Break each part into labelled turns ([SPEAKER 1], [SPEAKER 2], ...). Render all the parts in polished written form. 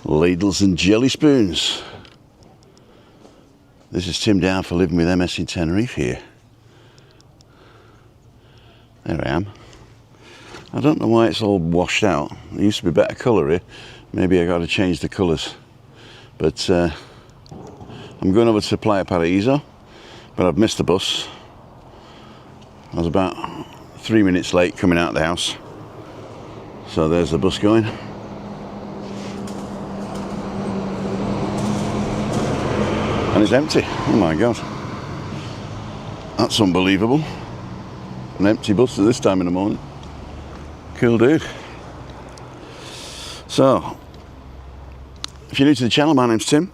[SPEAKER 1] Ladles and jelly spoons. This is Tim down for living with MS in Tenerife here. There I am. I don't know why it's all washed out. There used to be better colour here. Maybe I got to change the colours. But I'm going over to Playa Paraíso, but I've missed the bus. I was about 3 minutes late coming out of the house. So there's the bus going. And it's empty. Oh my God. That's unbelievable. An empty bus at this time in the morning. Cool dude. So, if you're new to the channel, my name's Tim.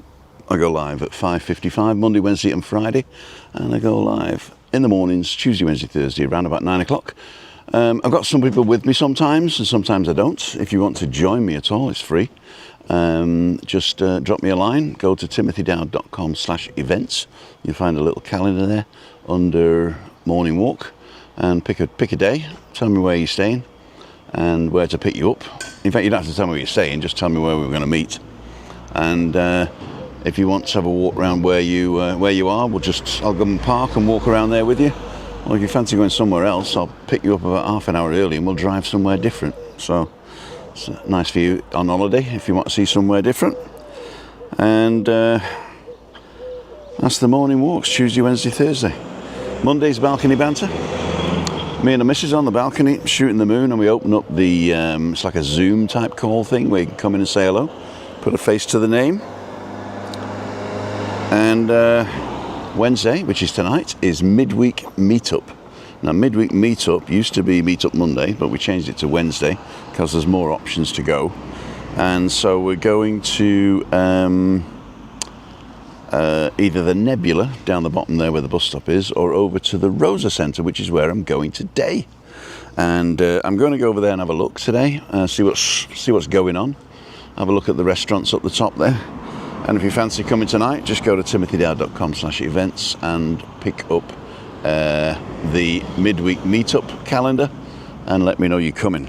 [SPEAKER 1] I go live at 5:55 Monday, Wednesday and Friday. And I go live in the mornings, Tuesday, Wednesday, Thursday, around about 9 o'clock. I've got some people with me sometimes, and sometimes I don't. If you want to join me at all, it's free. Just drop me a line. Go to timothydowd.com/events. You'll find a little calendar there under morning walk, and pick a day. Tell me where you're staying and where to pick you up. In fact, you don't have to tell me where you're staying. Just tell me where we're going to meet. And if you want to have a walk around where you are, I'll go and park and walk around there with you. Or if you fancy going somewhere else, I'll pick you up about half an hour early and we'll drive somewhere different. So it's nice for you on holiday if you want to see somewhere different. And that's the morning walks, Tuesday, Wednesday, Thursday. Monday's balcony banter. Me and the missus on the balcony shooting the moon, and we open up the, it's like a Zoom type call thing where you can come in and say hello, put a face to the name. And Wednesday, which is tonight, is midweek meetup. Now, midweek meetup used to be Meetup Monday, but we changed it to Wednesday because there's more options to go. And so we're going to either the Nebula down the bottom there where the bus stop is, or over to the Rosa Centre, which is where I'm going today. And I'm going to go over there and have a look today, see what's going on. Have a look at the restaurants up the top there. And if you fancy coming tonight, just go to timothydowd.com/events and pick up the midweek meetup calendar and let me know you're coming.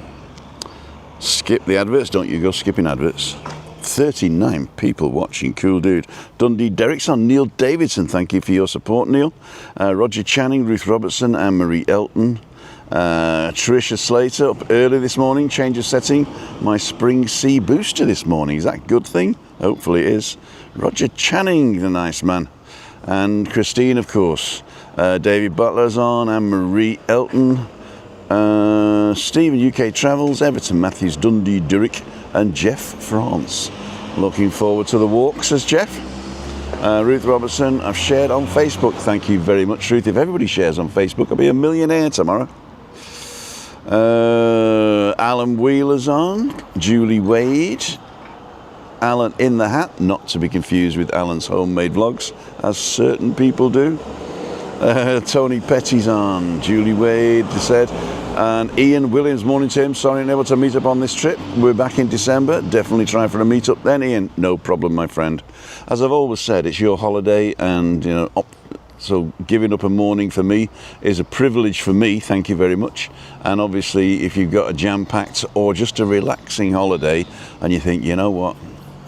[SPEAKER 1] Skip the adverts, don't you go skipping adverts. 39 people watching, cool dude. Dundee Derrickson, Neil Davidson, thank you for your support, Neil. Roger Channing, Ruth Robertson, Anne-Marie Elton. Tricia Slater up early this morning, change of setting. My Spring Sea booster this morning, is that a good thing? Hopefully it is. Roger Channing, the nice man. And Christine, of course. David Butler's on, Anne-Marie Elton. Stephen UK Travels, Everton Matthews, Dundee Durrick, and Jeff France. Looking forward to the walk, says Jeff. Ruth Robertson, I've shared on Facebook. Thank you very much, Ruth. If everybody shares on Facebook, I'll be a millionaire tomorrow. Alan Wheeler's on, Julie Wade, Alan in the Hat, not to be confused with Alan's homemade vlogs, as certain people do. Tony Petty's on, Julie Wade said, and Ian Williams, morning Tim, sorry unable to meet up on this trip. We're back in December, definitely try for a meet up then, Ian. No problem, my friend. As I've always said, it's your holiday, and you know, so giving up a morning for me is a privilege for me, thank you very much. And obviously if you've got a jam-packed or just a relaxing holiday and you think, you know what,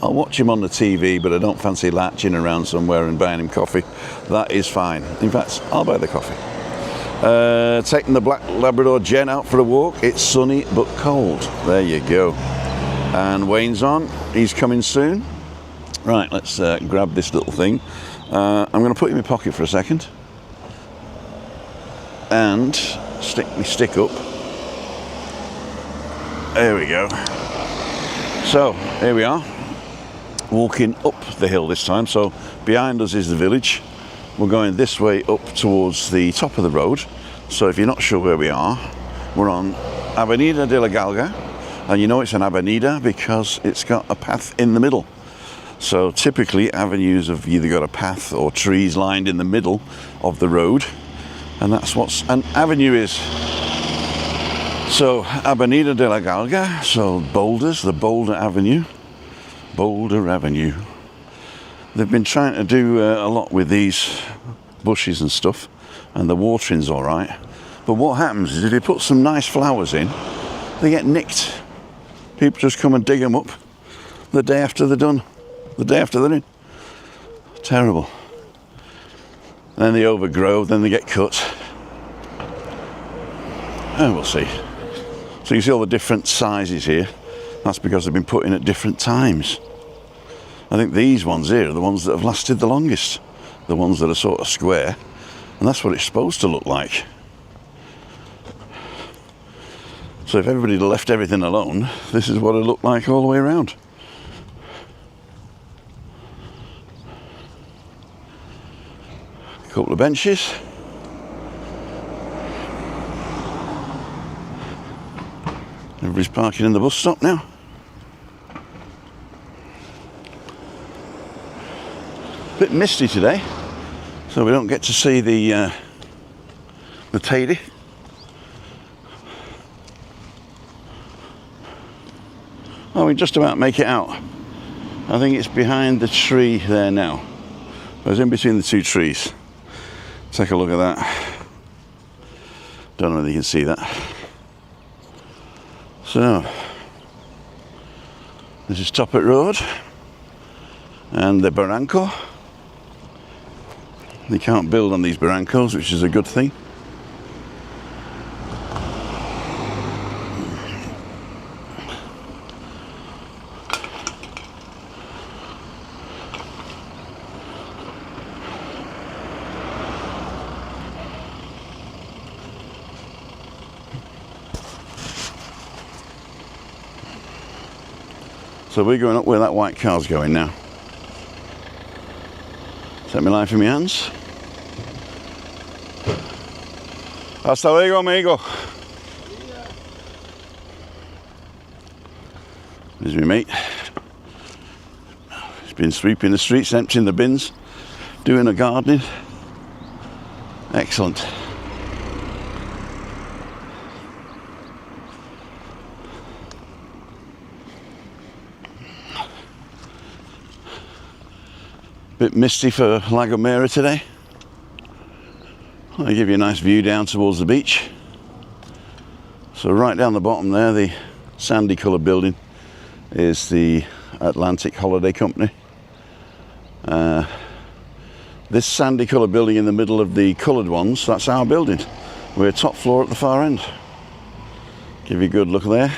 [SPEAKER 1] I'll watch him on the TV, but I don't fancy latching around somewhere and buying him coffee, that is fine. In fact, I'll buy the coffee. Taking the Black Labrador Jen out for a walk. It's sunny but cold. There you go. And Wayne's on, he's coming soon. Right, let's grab this little thing. I'm going to put it in my pocket for a second and stick my stick up. There we go. So here we are, walking up the hill this time. So behind us is the village. We're going this way up towards the top of the road. So if you're not sure where we are, we're on Avenida de la Galga, and you know it's an avenida because it's got a path in the middle. So typically avenues have either got a path or trees lined in the middle of the road, and that's what an avenue is. So Avenida de la Galga, so boulders, the Boulder Avenue. Boulder Avenue. They've been trying to do a lot with these bushes and stuff, and the watering's all right. But what happens is if you put some nice flowers in, they get nicked. People just come and dig them up. the day after they're done. The day after they're in. Terrible. Then they overgrow, then they get cut. And we'll see. So you see all the different sizes here. That's because they've been put in at different times. I think these ones here are the ones that have lasted the longest. The ones that are sort of square. And that's what it's supposed to look like. So if everybody left everything alone, this is what it looked like all the way around. A couple of benches. Everybody's parking in the bus stop now. A bit misty today, so we don't get to see the Teide. Oh, we just about make it out. I think it's behind the tree there now. I was in between the two trees. Take a look at that. Don't know whether you can see that. So, this is Toppet Road and the barranco. They can't build on these barrancos, which is a good thing. So we're going up where that white car's going now. Take my life in my hands. Hasta luego, amigo. There's my mate. He's been sweeping the streets, emptying the bins, doing the gardening. Excellent. Bit misty for La Gomera today. I'll give you a nice view down towards the beach. So right down the bottom there, the sandy coloured building is the Atlantic Holiday Company. This sandy coloured building in the middle of the coloured ones, that's our building. We're top floor at the far end. Give you a good look there.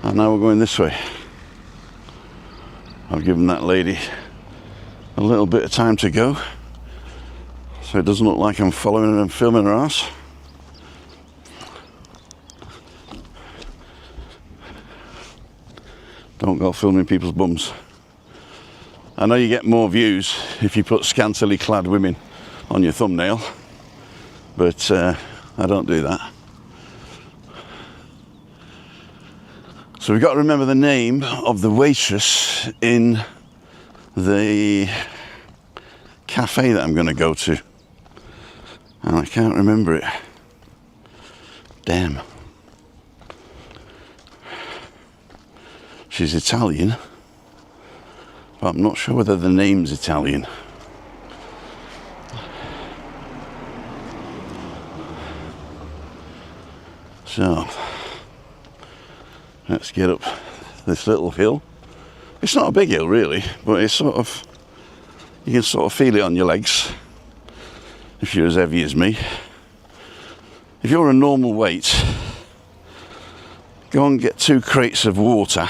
[SPEAKER 1] And now we're going this way. I've given that lady a little bit of time to go, so it doesn't look like I'm following her and filming her ass. Don't go filming people's bums. I know you get more views if you put scantily clad women on your thumbnail, but I don't do that. So we've got to remember the name of the waitress in the cafe that I'm going to go to. And I can't remember it. Damn. She's Italian, but I'm not sure whether the name's Italian. So, let's get up this little hill. It's not a big hill really, but it's sort of, you can sort of feel it on your legs if you're as heavy as me. If you're a normal weight, go and get 2 crates of water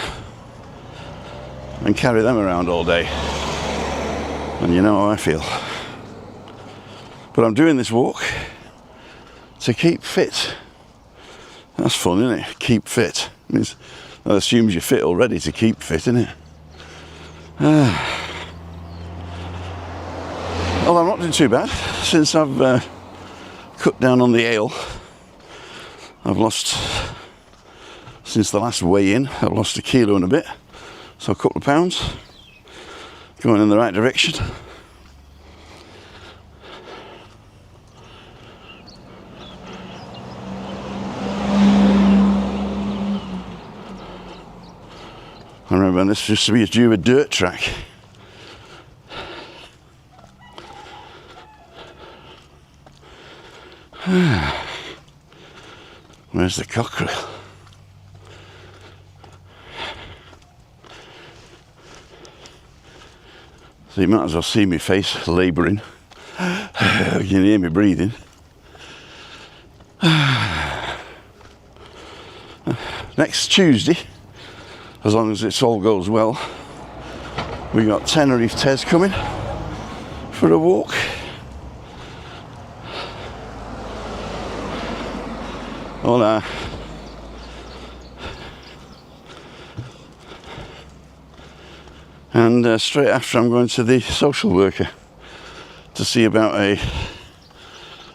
[SPEAKER 1] and carry them around all day, and you know how I feel. But I'm doing this walk to keep fit. That's fun, isn't it? Keep fit. That assumes you're fit already to keep fit, isn't it? Well, I'm not doing too bad. Since I've cut down on the ale, I've lost, since the last weigh-in, I've lost 1 kilo and a bit. So a couple of pounds. Going in the right direction. I remember this used to be a dirt track. Where's the cockerel? So you might as well see my face labouring. You can hear me breathing. Next Tuesday, as long as it all goes well, we got Tenerife Tez coming for a walk. Hola. And straight after, I'm going to the social worker to see about a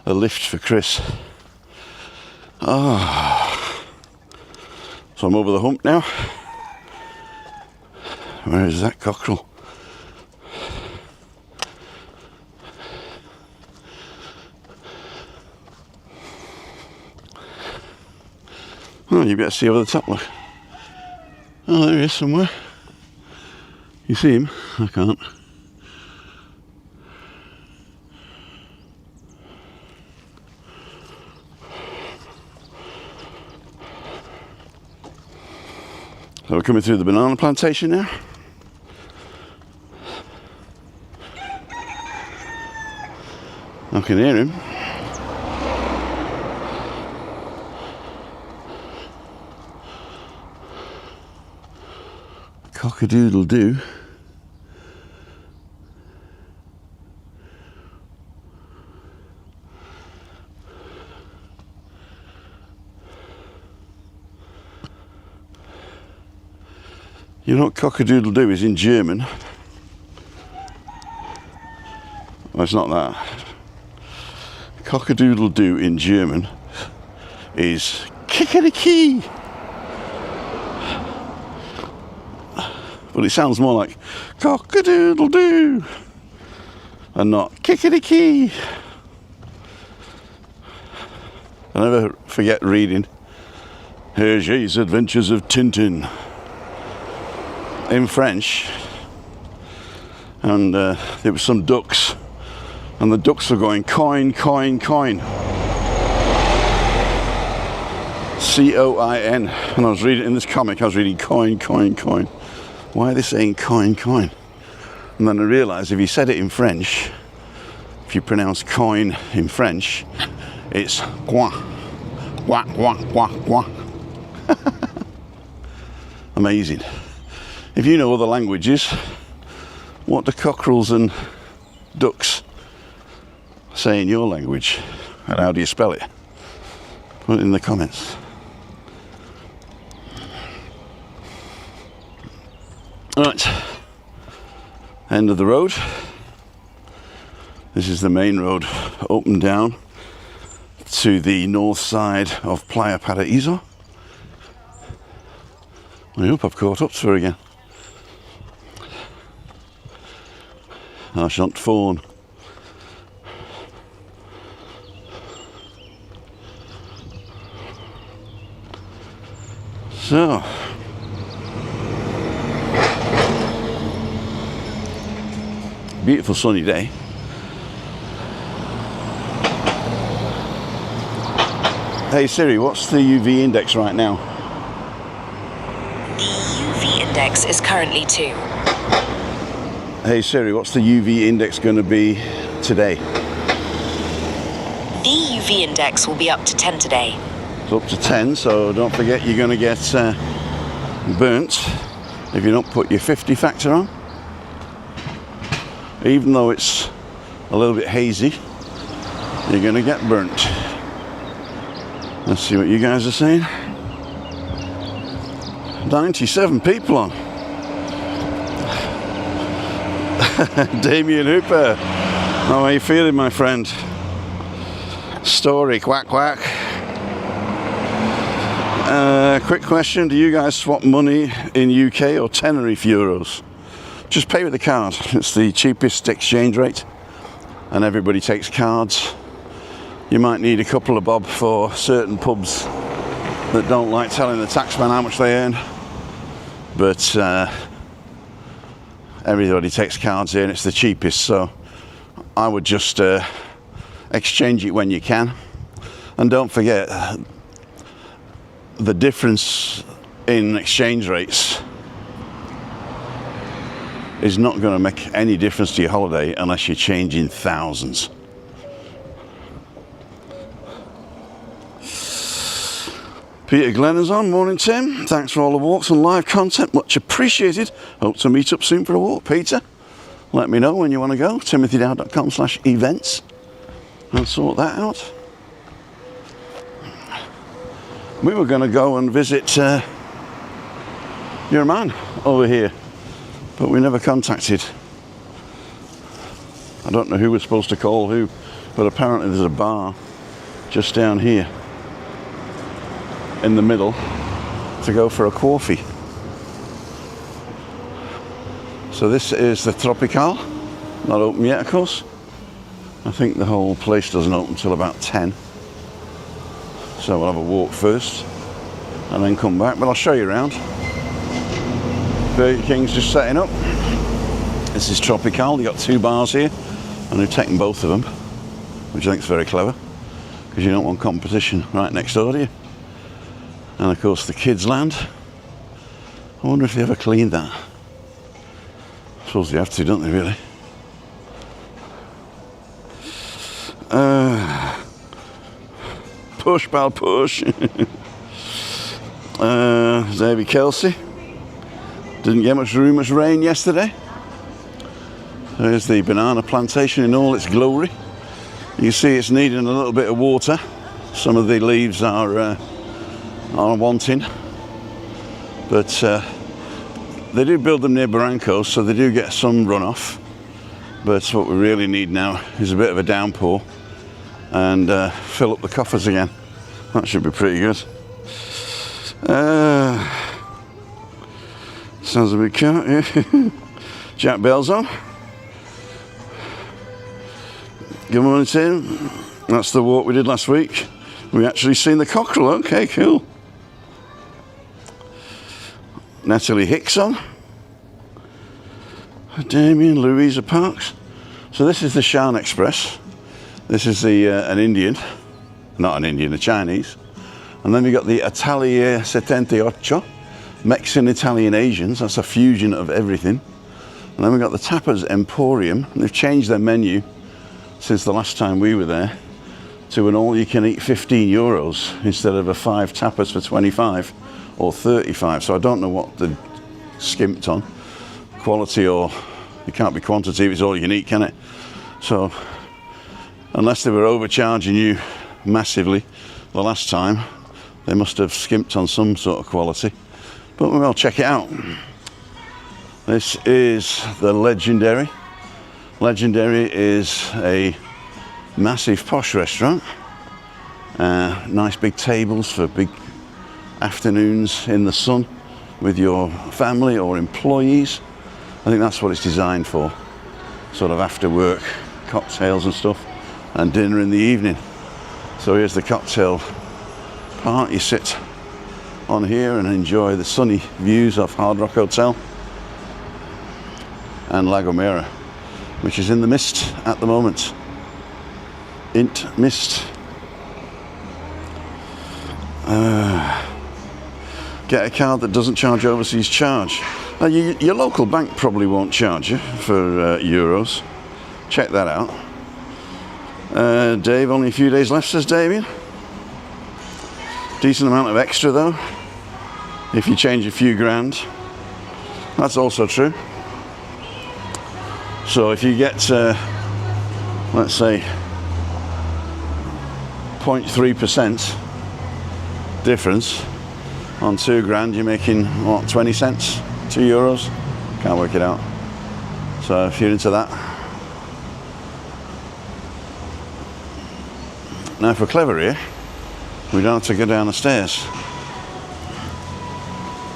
[SPEAKER 1] lift for Chris. Oh. So I'm over the hump now. Where is that cockerel? Oh, you better see over the top, look. Oh, there he is somewhere. You see him? I can't. So we're coming through the banana plantation now. I can hear him. Cock-a-doodle-doo. You know what cock-a-doodle-doo is in German? Well, it's not that. Cock-a-doodle-doo in German is kick-a-key. But it sounds more like cock-a-doodle-doo and not kick-a-key. I never forget reading Hergé's Adventures of Tintin in French, and there were some ducks, and the ducks were going coin, coin, coin, C-O-I-N, and I was reading in this comic, I was reading coin, coin, coin. Why are they saying coin, coin? And then I realised if you said it in French, if you pronounce coin in French, it's coin, coin, coin, coin, coin. Amazing. If you know other languages, what do cockerels and ducks say in your language? And how do you spell it? Put it in the comments. Right, end of the road. This is the main road up and down to the north side of Playa Paraíso. I hope I've caught up to her again. I shan't phone. So, beautiful sunny day. Hey Siri, what's the UV index right now?
[SPEAKER 2] The UV index is currently 2.
[SPEAKER 1] Hey Siri, what's the UV index going to be today?
[SPEAKER 2] The UV index will be up to 10 today.
[SPEAKER 1] It's up to 10, so don't forget you're going to get burnt if you don't put your 50 factor on. Even though it's a little bit hazy, you're going to get burnt. Let's see what you guys are saying. 97 people on. Damien Hooper, how are you feeling, my friend? Story, quack quack. Quick question, do you guys swap money in UK or Tenerife euros? Just pay with the card, it's the cheapest exchange rate and everybody takes cards. You might need a couple of bob for certain pubs that don't like telling the taxman how much they earn, but everybody takes cards here and it's the cheapest, so I would just exchange it when you can. And don't forget the difference in exchange rates is not going to make any difference to your holiday unless you're changing thousands. Peter Glenn is on. Morning, Tim. Thanks for all the walks and live content. Much appreciated. Hope to meet up soon for a walk. Peter, let me know when you want to go. timothydow.com/events. I'll sort that out. We were going to go and visit your man over here, but we never contacted. I don't know who was supposed to call who, but apparently there's a bar just down here in the middle to go for a coffee. So this is the Tropical, not open yet of course. I think the whole place doesn't open until about 10. So we'll have a walk first and then come back, but I'll show you around. Burger King's just setting up. This is Tropical. You've got 2 bars here and they've taken both of them, which I think is very clever because you don't want competition right next door to you. And of course the kids land. I wonder if they ever cleaned that. I suppose they have to, don't they, really? Push, pal, push. Davy Kelsey. Didn't get much rain yesterday. There's the banana plantation in all its glory. You can see it's needing a little bit of water. Some of the leaves are wanting, but they do build them near barrancos, so they do get some runoff. But what we really need now is a bit of a downpour and fill up the coffers again. That should be pretty good. Sounds a bit cat, yeah. Jack Bell's on. Good morning, Tim. That's the walk we did last week. We actually seen the cockerel. Okay, cool. Natalie Hicks on. Damien, Louisa Parks. So this is the Shan Express. This is the an Indian, not an Indian, a Chinese. And then we got the Atelier 78, Mexican, Italian, Asians. That's a fusion of everything. And then we got the Tapas Emporium. They've changed their menu since the last time we were there to an all-you-can-eat €15 instead of a 5 tapas for 25 or 35. So I don't know what they skimped on, quality or it can't be quantity if it's all you can eat, can it? So unless they were overcharging you massively the last time, they must have skimped on some sort of quality. But we'll check it out. This is the Legendary. Legendary is a massive posh restaurant. Nice big tables for big afternoons in the sun with your family or employees. I think that's what it's designed for. Sort of after work cocktails and stuff and dinner in the evening. So here's the cocktail part. You sit on here and enjoy the sunny views of Hard Rock Hotel and La Gomera, which is in the mist at the moment. Int mist. Get a card that doesn't charge overseas charge. Your local bank probably won't charge you for euros. Check that out. Dave, only a few days left, says Damien. Decent amount of extra though, if you change a few grand. That's also true. So if you get, let's say, 0.3% difference on 2 grand, you're making, what, 20 cents? 2 euros? Can't work it out. So if you're into that. Now if we're clever here, we don't have to go down the stairs.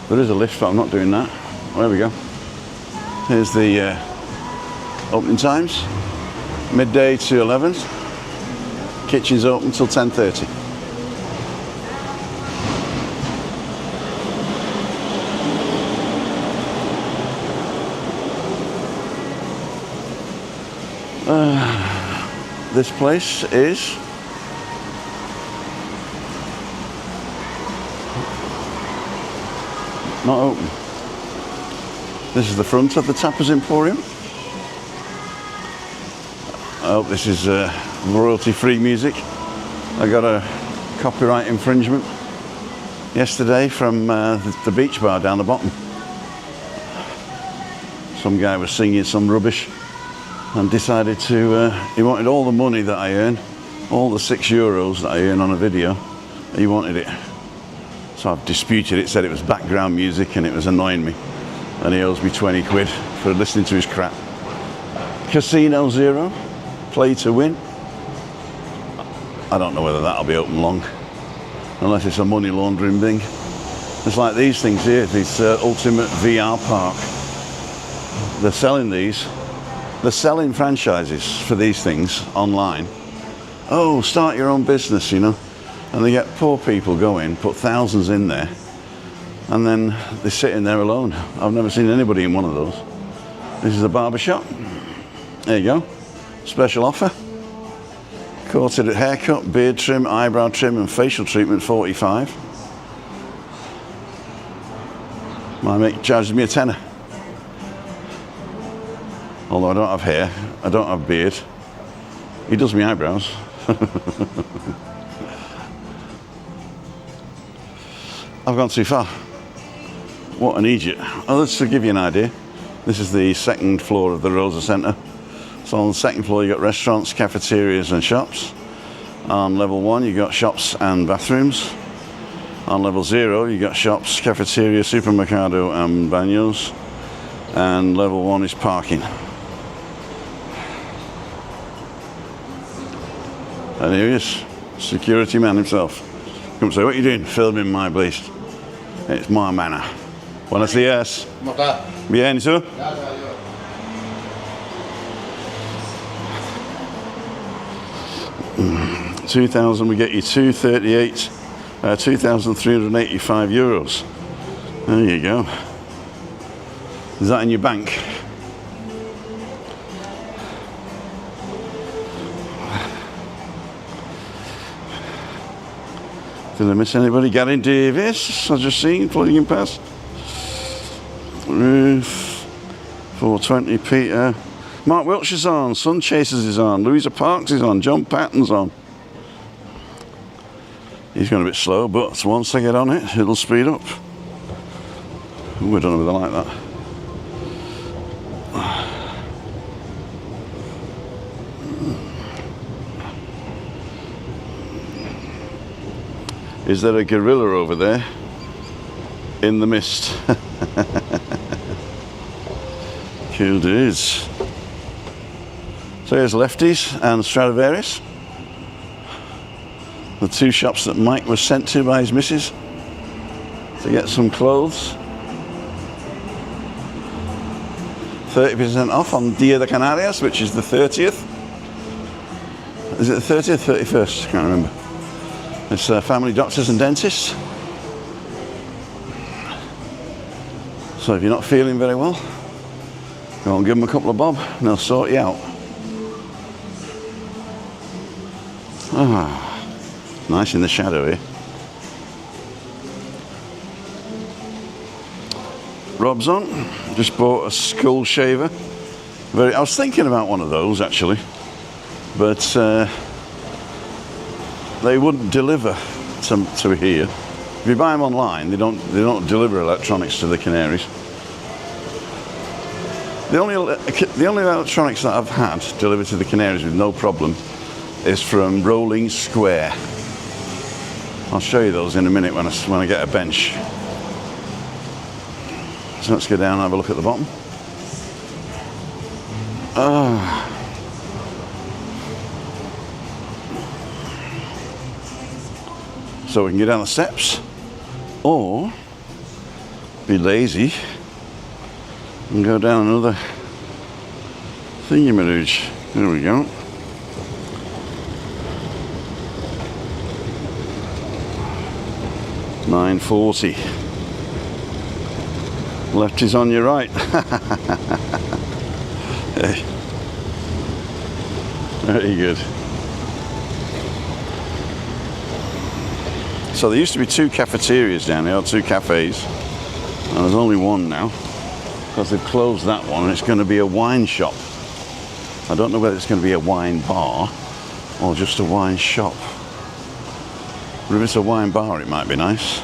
[SPEAKER 1] There is a lift, but I'm not doing that. There we go. Here's the opening times. Midday to 11. Kitchen's open till 10:30. This place is not open. This is the front of the Tappers Emporium. I hope this is royalty-free music. I got a copyright infringement yesterday from the beach bar down the bottom. Some guy was singing some rubbish and decided to, he wanted all the money that I earn, all the €6 that I earn on a video, he wanted it. So I've disputed it, said it was background music and it was annoying me. And he owes me 20 quid for listening to his crap. Casino Zero, play to win. I don't know whether that'll be open long, unless it's a money laundering thing. It's like these things here, this ultimate VR park. They're selling these. They're selling franchises for these things online. Oh, start your own business, you know. And they get poor people going, put thousands in there, and then they sit in there alone. I've never seen anybody in one of those. This is a barber shop. There you go. Special offer. Quartered haircut, beard trim, eyebrow trim, and facial treatment, 45. My mate charges me a tenner. Although I don't have hair, I don't have beard. He does my eyebrows. I've gone too far. What an idiot. Oh, let's give you an idea. This is the second floor of the Rosa Centre. So on the second floor you've got restaurants, cafeterias and shops. On level 1 you've got shops and bathrooms. On level 0 you've got shops, cafeteria, supermercado and baños. And level 1 is parking. And here he is, security man himself. Come say, what are you doing? Filming my place. It's my manor. Buenos días. Bien, ¿y tú? 2,000, we get you 2,385 euros. There you go. Is that in your bank? Did I miss anybody? Gary Davis, I just seen floating in past. Roof, 420 Peter. Mark Wiltshire's on, Sun Chasers is on, Louisa Parks is on, John Patton's on. He's going a bit slow, but once I get on it, it'll speed up. Ooh, I don't know whether I like that. Is there a gorilla over there in the mist? Cool dudes. So here's Lefties and Stradivarius, the two shops that Mike was sent to by his missus to get some clothes. 30% off on Dia de Canarias, which is the 30th. Is it the 30th, 31st? I can't remember. It's family doctors and dentists. So if you're not feeling very well, go and give them a couple of bob and they'll sort you out. Ah, nice in the shadow here. Rob's on. Just bought a skull shaver. I was thinking about one of those actually, but they wouldn't deliver to here. If you buy them online, they don't deliver electronics to the Canaries. The only electronics that I've had delivered to the Canaries with no problem is from Rolling Square. I'll show you those in a minute when I get a bench. So let's go down and have a look at the bottom. So we can get down the steps, or be lazy and go down another thingy-marooge. There we go. $9.40. Left is on your right. Hey. Very good. So there used to be two cafeterias down here, or two cafes, and there's only one now. because they've closed that one and it's going to be a wine shop. I don't know whether it's going to be a wine bar or just a wine shop. But if it's a wine bar, it might be nice.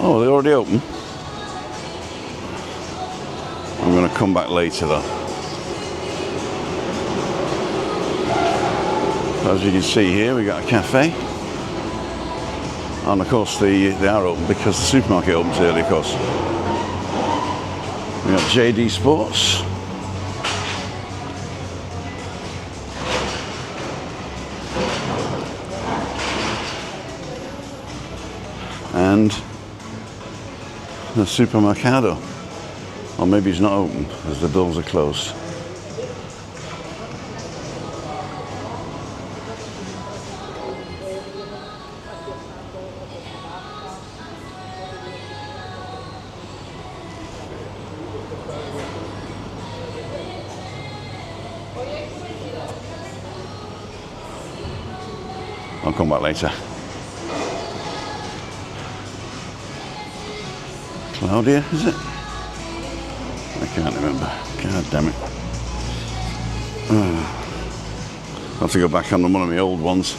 [SPEAKER 1] Oh, they're already open. I'm going to come back later though. As you can see here, we got a cafe. And of course they are open because the supermarket opens early, of course. We got JD Sports. And the supermercado. Or maybe it's not open because the doors are closed. I'll come back later. Claudia, is it? I can't remember. God damn it. I'll have to go back on one of my old ones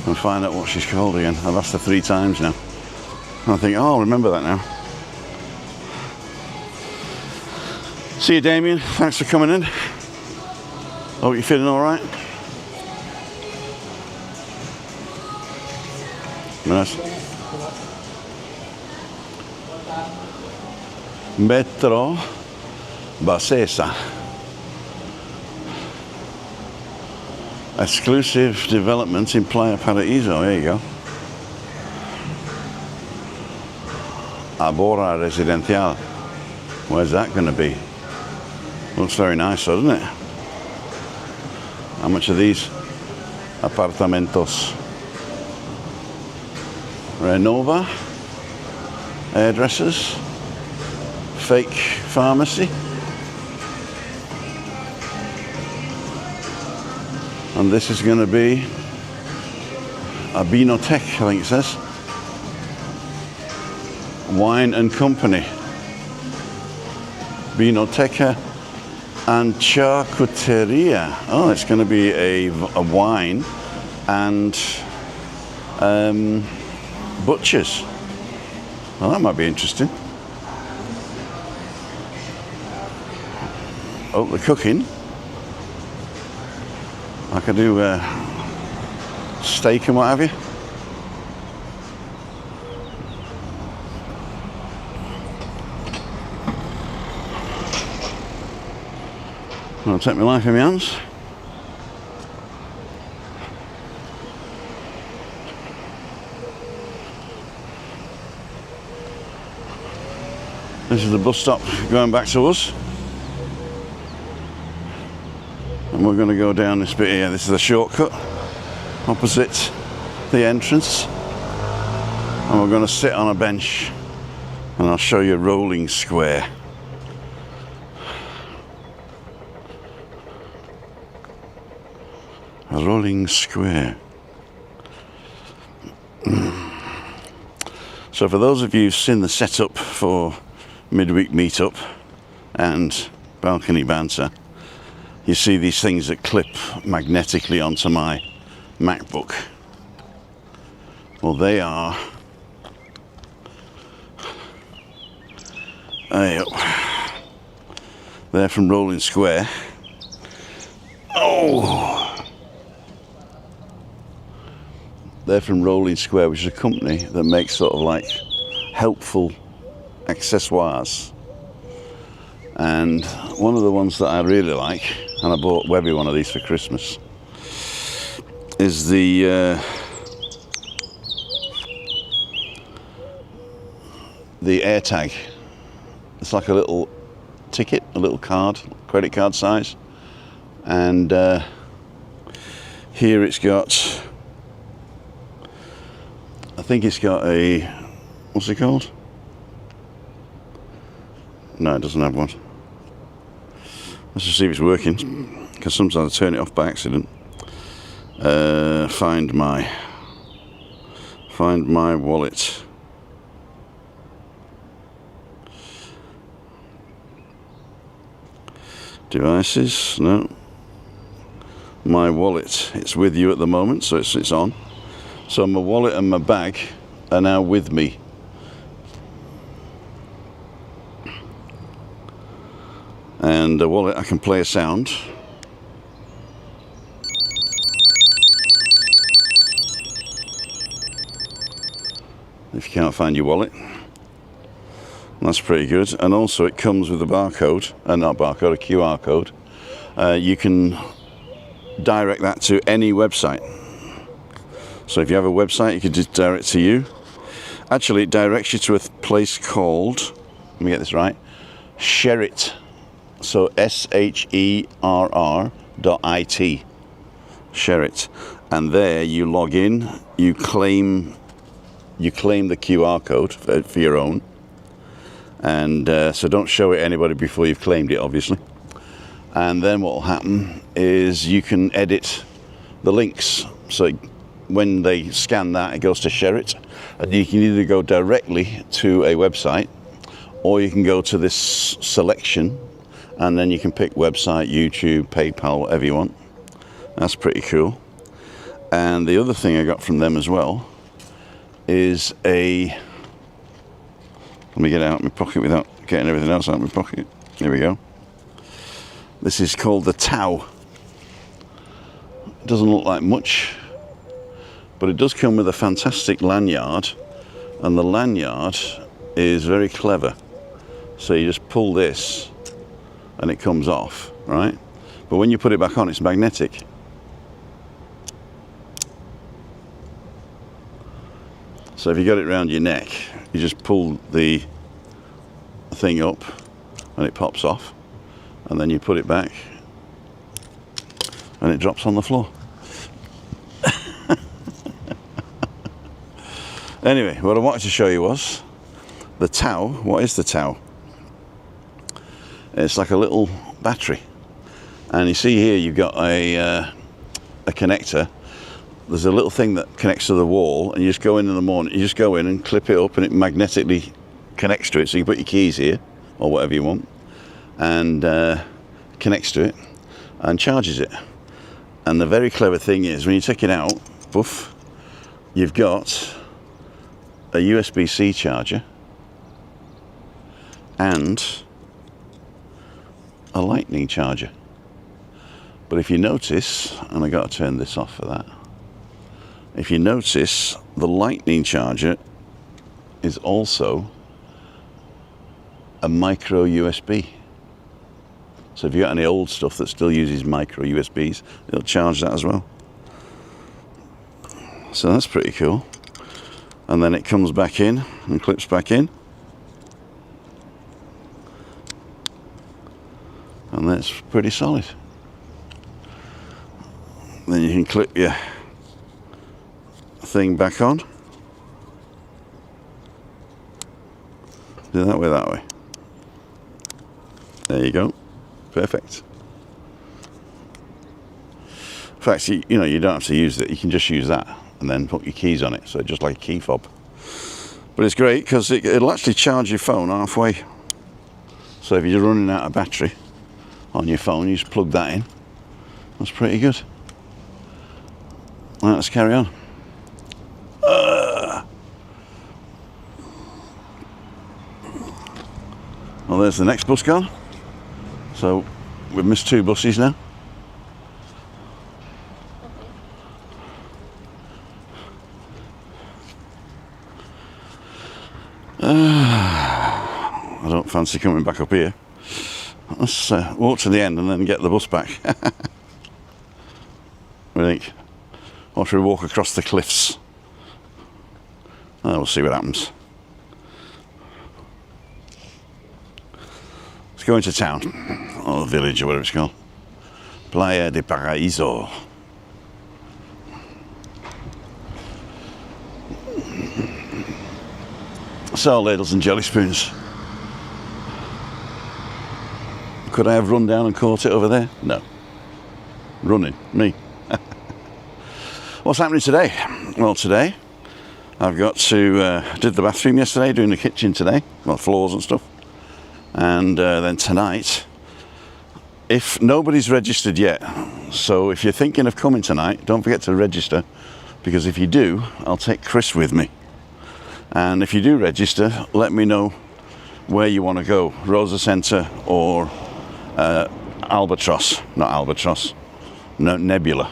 [SPEAKER 1] and find out what she's called again. I've asked her 3 times now. And I think, oh, I'll remember that now. See you, Damien. Thanks for coming in. Hope you're feeling all right. Nice. Metro Basesa. Exclusive development in Playa Paraíso. There you go. Arbora Residencial. Where's that going to be? Looks very nice, doesn't it? How much are these? Apartamentos. Renova. Hairdressers. Fake pharmacy. And this is going to be a Binotech, I think it says. Wine and Company. Binoteca and Charcuteria. Oh, it's going to be a wine and butchers. Well, that might be interesting. Oh, the cooking. I could do steak and what have you. I'll take my life in my hands. This is the bus stop going back to us. And we're going to go down this bit here. This is a shortcut opposite the entrance. And we're going to sit on a bench and I'll show you Rolling Square. A Rolling Square. So for those of you who've seen the setup for midweek meetup and balcony banter, you see these things that clip magnetically onto my MacBook. Well, they are they're from Rolling Square. Oh, they're from Rolling Square, which is a company that makes sort of like helpful accessoires. And one of the ones that I really like, and I bought Webby one of these for Christmas, is the AirTag. It's like a little ticket, a little card, credit card size. And here it's got, I think it's got a, what's it called? No, it doesn't have one. Let's just see if it's working, because sometimes I turn it off by accident. Find my wallet. Devices, no. My wallet, it's with you at the moment, so it's on. So my wallet and my bag are now with me. And the wallet, I can play a sound. If you can't find your wallet. That's pretty good. And also it comes with a barcode, not barcode, a QR code. You can direct that to any website. So if you have a website, you can just direct to you. Actually, it directs you to a place called, let me get this right, Sherrit. So SHERR.IT. Sherrit. And there you log in, you claim the QR code for your own. And so don't show it to anybody before you've claimed it, obviously. And then what will happen is you can edit the links. So when they scan that, it goes to Sherrit, and you can either go directly to a website, or you can go to this selection, and then you can pick website, YouTube, PayPal, whatever you want. That's pretty cool. And the other thing I got from them as well is let me get it out of my pocket without getting everything else out of my pocket. Here we go. This is called the Tau. It doesn't look like much, but it does come with a fantastic lanyard, and the lanyard is very clever. So you just pull this and it comes off, right? But when you put it back on, it's magnetic. So if you got it around your neck, you just pull the thing up and it pops off, and then you put it back and it drops on the floor. Anyway, what I wanted to show you was the Tau. What is the Tau? It's like a little battery, and you see here you've got a connector. There's a little thing that connects to the wall, and you just go in the morning, you just go in and clip it up, and it magnetically connects to it. So you put your keys here or whatever you want, and connects to it and charges it. And the very clever thing is, when you take it out, poof, you've got a USB-C charger and a lightning charger. But if you notice, and I got to turn this off for that, if you notice, the lightning charger is also a micro USB. So if you've got any old stuff that still uses micro USBs, it'll charge that as well. So that's pretty cool. And then it comes back in and clips back in. And that's pretty solid. Then you can clip your thing back on. Do that way, that way. There you go. Perfect. In fact, you know, you don't have to use it. You can just use that and then put your keys on it. So just like a key fob. But it's great because it'll actually charge your phone halfway. So if you're running out of battery on your phone, you just plug that in. That's pretty good. Right, let's carry on. Well, there's the next bus gone. So we've missed 2 buses now. I don't fancy coming back up here. Let's walk to the end and then get the bus back. What do you think? Or should we walk across the cliffs? We'll see what happens. Let's go into town, or the village, or whatever it's called. Playa de Paraíso. So, ladles and jelly spoons. Could I have run down and caught it over there? No. Running, me. What's happening today? Well, today I've got to did the bathroom yesterday, doing the kitchen today, well, floors and stuff, and then tonight, if nobody's registered yet, so if you're thinking of coming tonight, don't forget to register, because if you do, I'll take Chris with me. And if you do register, let me know where you want to go, Rosa Centre or Albatross, not Albatross, no, Nebula.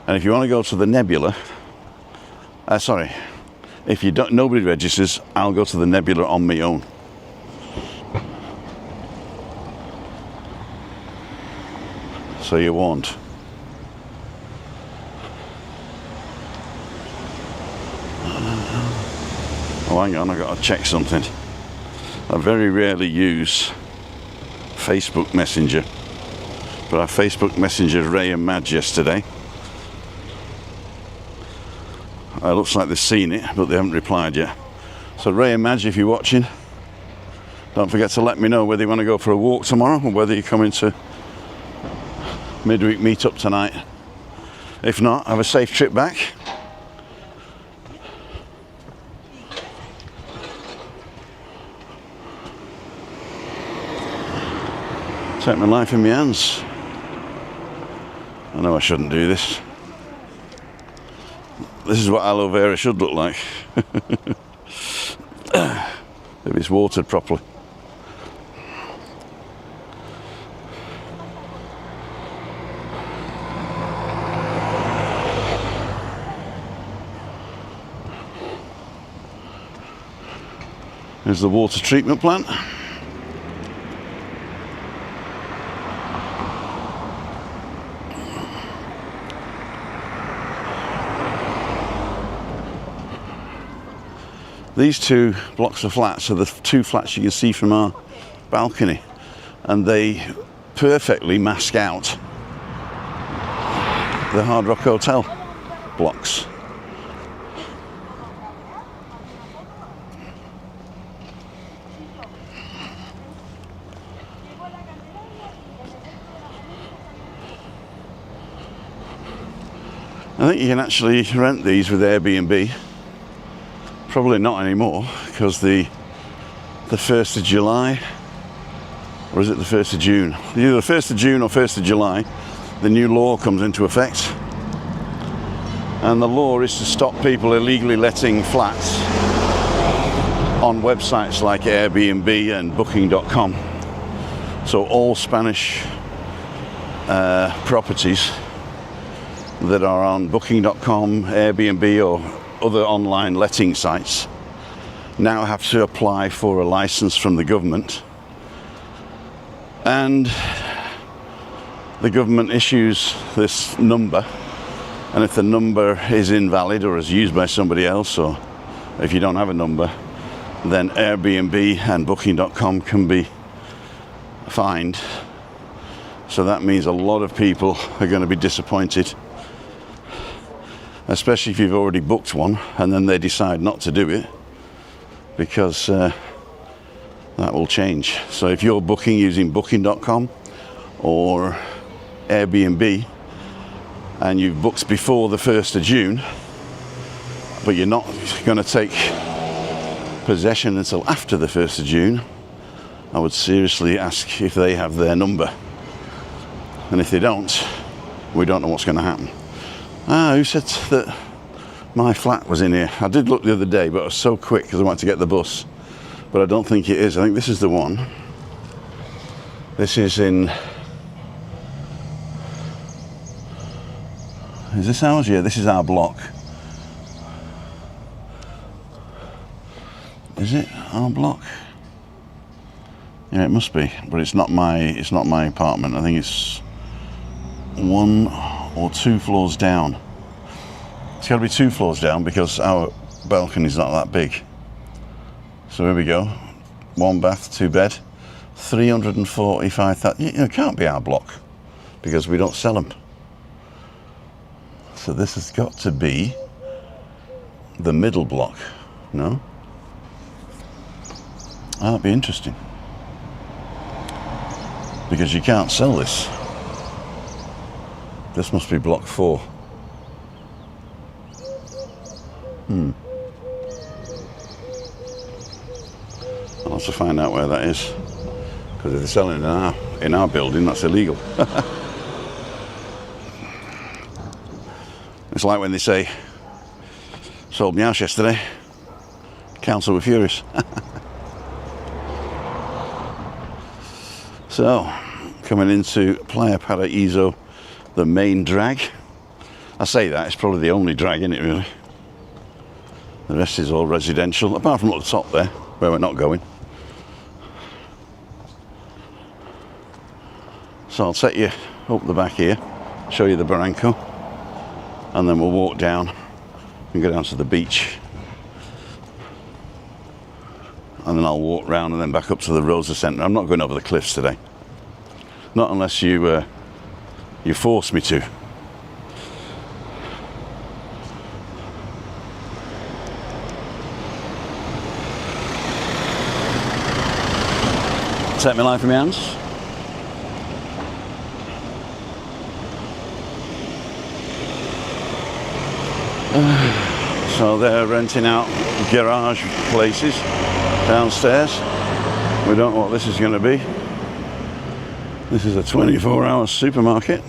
[SPEAKER 1] And if you want to go to the Nebula, if you don't, nobody registers, I'll go to the Nebula on my own. So you're warned. Oh, hang on, I've got to check something. I very rarely use Facebook Messenger, but I Facebook Messenger Ray and Madge yesterday. It looks like they've seen it, but they haven't replied yet. So Ray and Madge, if you're watching, don't forget to let me know whether you want to go for a walk tomorrow or whether you're coming to midweek meetup tonight. If not, have a safe trip back. Take my life in my hands. I know I shouldn't do this. This is what aloe vera should look like. If it's watered properly. There's the water treatment plant. These two blocks of flats are the two flats you can see from our balcony, and they perfectly mask out the Hard Rock Hotel blocks. I think you can actually rent these with Airbnb. Probably not anymore, because the 1st of July, or is it the 1st of June? Either the 1st of June or 1st of July, the new law comes into effect. And the law is to stop people illegally letting flats on websites like Airbnb and Booking.com. So all Spanish properties that are on Booking.com, Airbnb or other online letting sites now have to apply for a license from the government, and the government issues this number, and if the number is invalid or is used by somebody else, or if you don't have a number, then Airbnb and Booking.com can be fined. So that means a lot of people are going to be disappointed, especially if you've already booked one and then they decide not to do it, because that will change. So if you're booking using Booking.com or Airbnb and you've booked before the 1st of June, but you're not going to take possession until after the 1st of June, I would seriously ask if they have their number. And if they don't, we don't know what's going to happen. Who said that my flat was in here? I did look the other day, but I was so quick because I wanted to get the bus. But I don't think it is. I think this is the one. This is in... Is this ours? Yeah, this is our block. Is it our block? Yeah, it must be, but it's not my apartment. I think it's 1 or 2 floors down. It's got to be 2 floors down because our balcony's not that big. So here we go. 1 bath, 2 bed, 345,000. It can't be our block because we don't sell them. So this has got to be the middle block. No? That'd be interesting. because you can't sell this. This must be block 4. I'll have to find out where that is, because if they're selling it in our building, that's illegal. It's like when they say, sold my house yesterday, council were furious. So, coming into Playa Paraíso, the main drag. I say that, it's probably the only drag in it really. The rest is all residential, apart from at the top there, where we're not going. So I'll take you up the back here, show you the barranco, and then we'll walk down and go down to the beach. And then I'll walk round and then back up to the Rosa Centre. I'm not going over the cliffs today. Not unless you force me to. Take my life in my hands. So they're renting out garage places downstairs. We don't know what this is going to be. This is a 24-hour supermarket.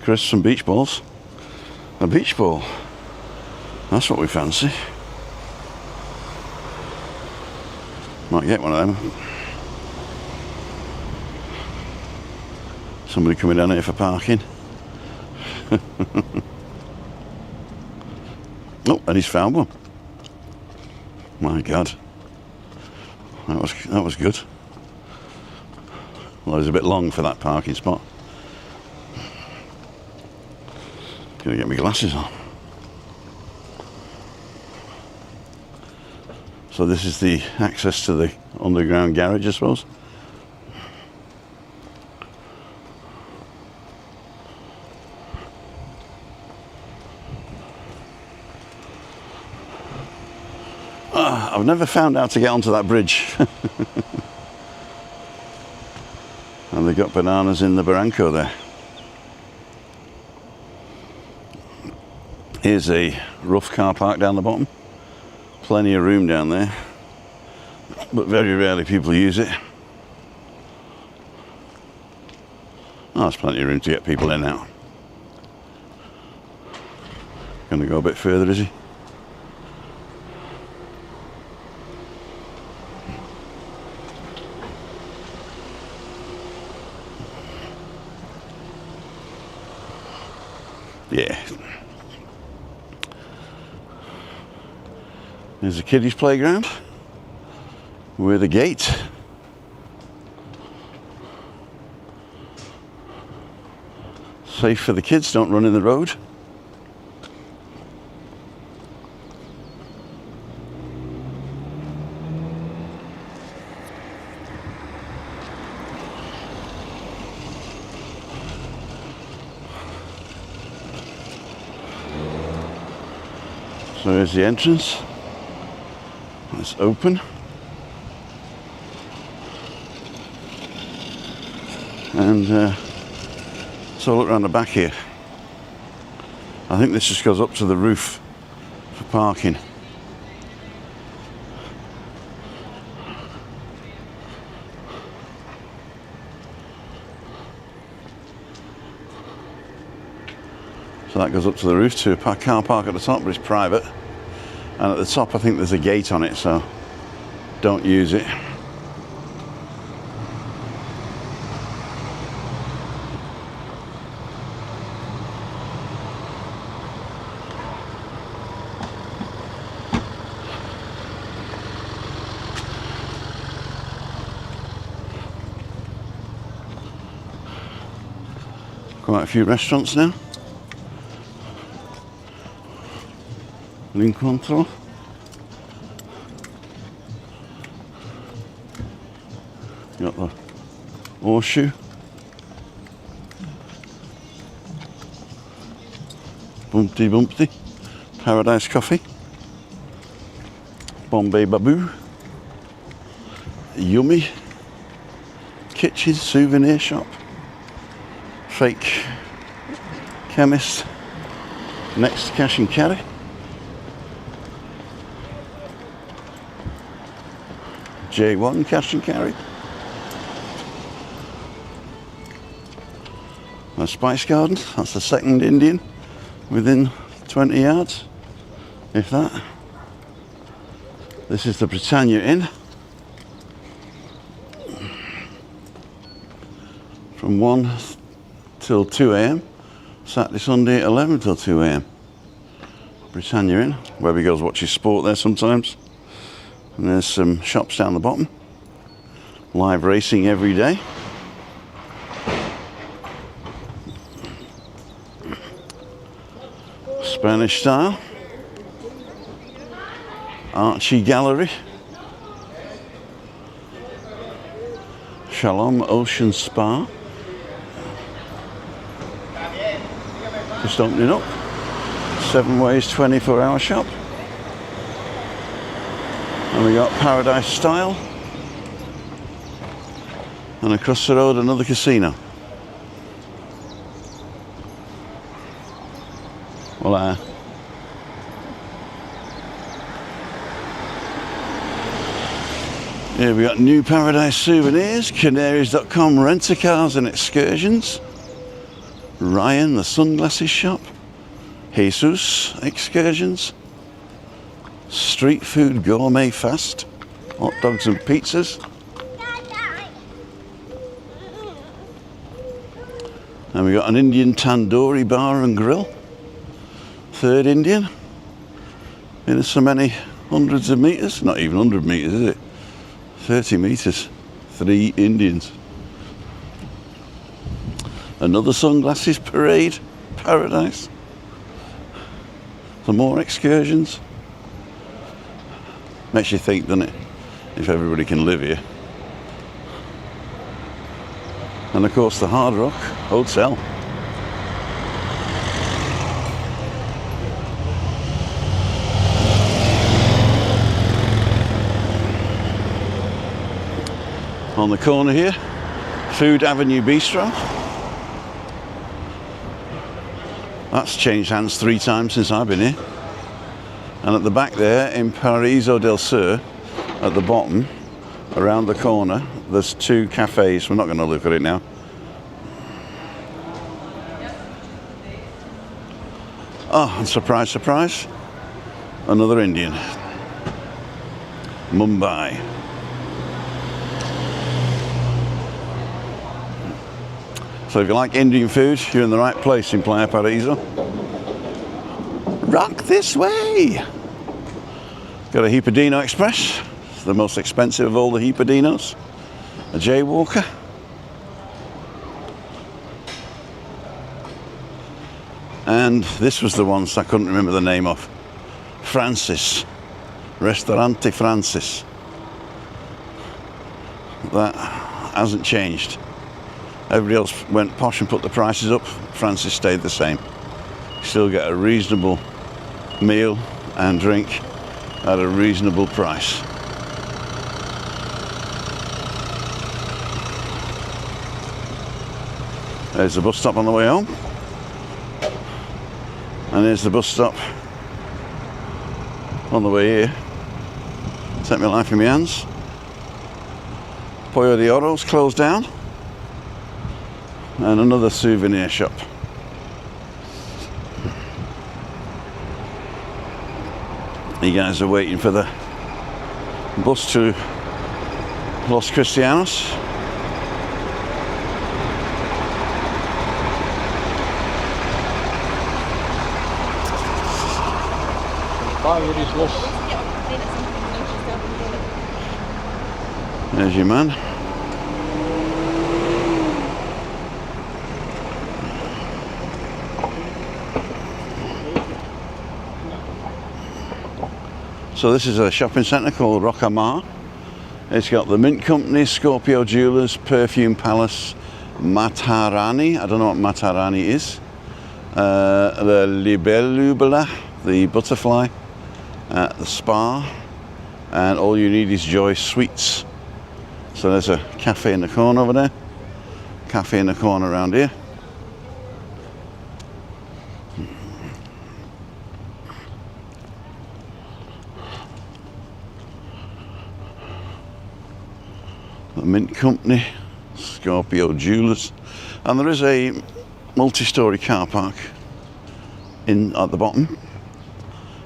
[SPEAKER 1] Crisps and beach balls. A beach ball. That's what we fancy. Might get one of them. Somebody coming down here for parking. Oh, and he's found one. My God, that was good. Well, it was a bit long for that parking spot. Gonna get my glasses on. So this is the access to the underground garage, I suppose. I've never found out to get onto that bridge. And they've got bananas in the barranco there. Here's a rough car park down the bottom. Plenty of room down there, but very rarely people use it. Oh, there's plenty of room to get people in now. Gonna go a bit further, is he? Yeah. There's a kiddies playground with a gate. Safe for the kids, don't run in the road. So here's the entrance. It's open. And so look around the back here. I think this just goes up to the roof for parking. So that goes up to the roof to a car park at the top, but it's private. And at the top I think there's a gate on it, so don't use it. Quite a few restaurants now. L'incontro. Got the horseshoe. Bumpty Bumpty. Paradise Coffee, Bombay Babu, Yummy, Kitchen Souvenir Shop, Fake Chemist, Next Cash and Carry, J1 Cash and Carry, a Spice Garden, that's the second Indian within 20 yards, if that. This is the Britannia Inn, from 1 till 2 a.m, Saturday, Sunday, 11 till 2 a.m. Britannia Inn, where we go watch his sport there sometimes. And there's some shops down the bottom. Live racing every day. Spanish style. Archie Gallery. Shalom Ocean Spa. Just opening up. 7 Ways 24-hour shop. And we got Paradise Style. And across the road another casino. Voila. Here we got New Paradise Souvenirs, Canaries.com, rent-a-cars and excursions. Ryan, the sunglasses shop. Jesus, excursions. Street food gourmet fast. Hot dogs and pizzas. And we got an Indian tandoori bar and grill. Third Indian. In so many hundreds of meters. Not even 100 meters, is it? 30 meters. 3 Indians. Another sunglasses parade. Paradise. Some more excursions. Makes you think, doesn't it? If everybody can live here. And of course the Hard Rock Hotel. On the corner here, Food Avenue Bistro. That's changed hands 3 times since I've been here. And at the back there, in Paraíso del Sur, at the bottom, around the corner, there's 2 cafes. We're not going to look at it now. Oh, and surprise, surprise, another Indian. Mumbai. So if you like Indian food, you're in the right place in Playa Paraíso. Rock this way! Got a Hipadino Express, it's the most expensive of all the Hipadinos. A Jaywalker. And this was the ones I couldn't remember the name of. Francis. Restaurante Francis. That hasn't changed. Everybody else went posh and put the prices up. Francis stayed the same. Still get a reasonable meal and drink at a reasonable price. There's the bus stop on the way home. And there's the bus stop on the way here. Take my life in my hands. Pollo de Oro's closed down. And another souvenir shop. You guys are waiting for the bus to Los Cristianos. There's your man. So this is a shopping centre called Rocamar. It's got the Mint Company, Scorpio Jewelers, Perfume Palace, Matarani. I don't know what Matarani is. The Libellula, the butterfly at the spa, and all you need is Joy Sweets. So there's a cafe in the corner over there, cafe in the corner around here. The Mint Company, Scorpio Jewelers, and there is a multi-storey car park in at the bottom,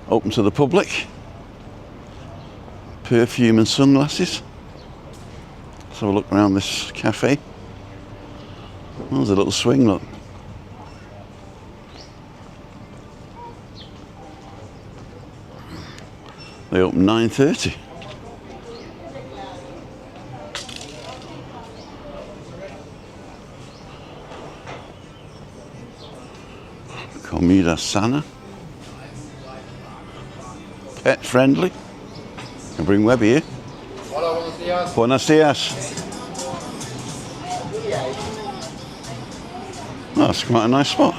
[SPEAKER 1] open to the public. Perfume and sunglasses. Let's have a look around this cafe. Oh, there's a little swing, look. They open 9:30. Comida sana. Pet friendly. Can bring Webby here.
[SPEAKER 3] Hola, buenos días.
[SPEAKER 1] Buenos días. Oh, it's quite a nice spot.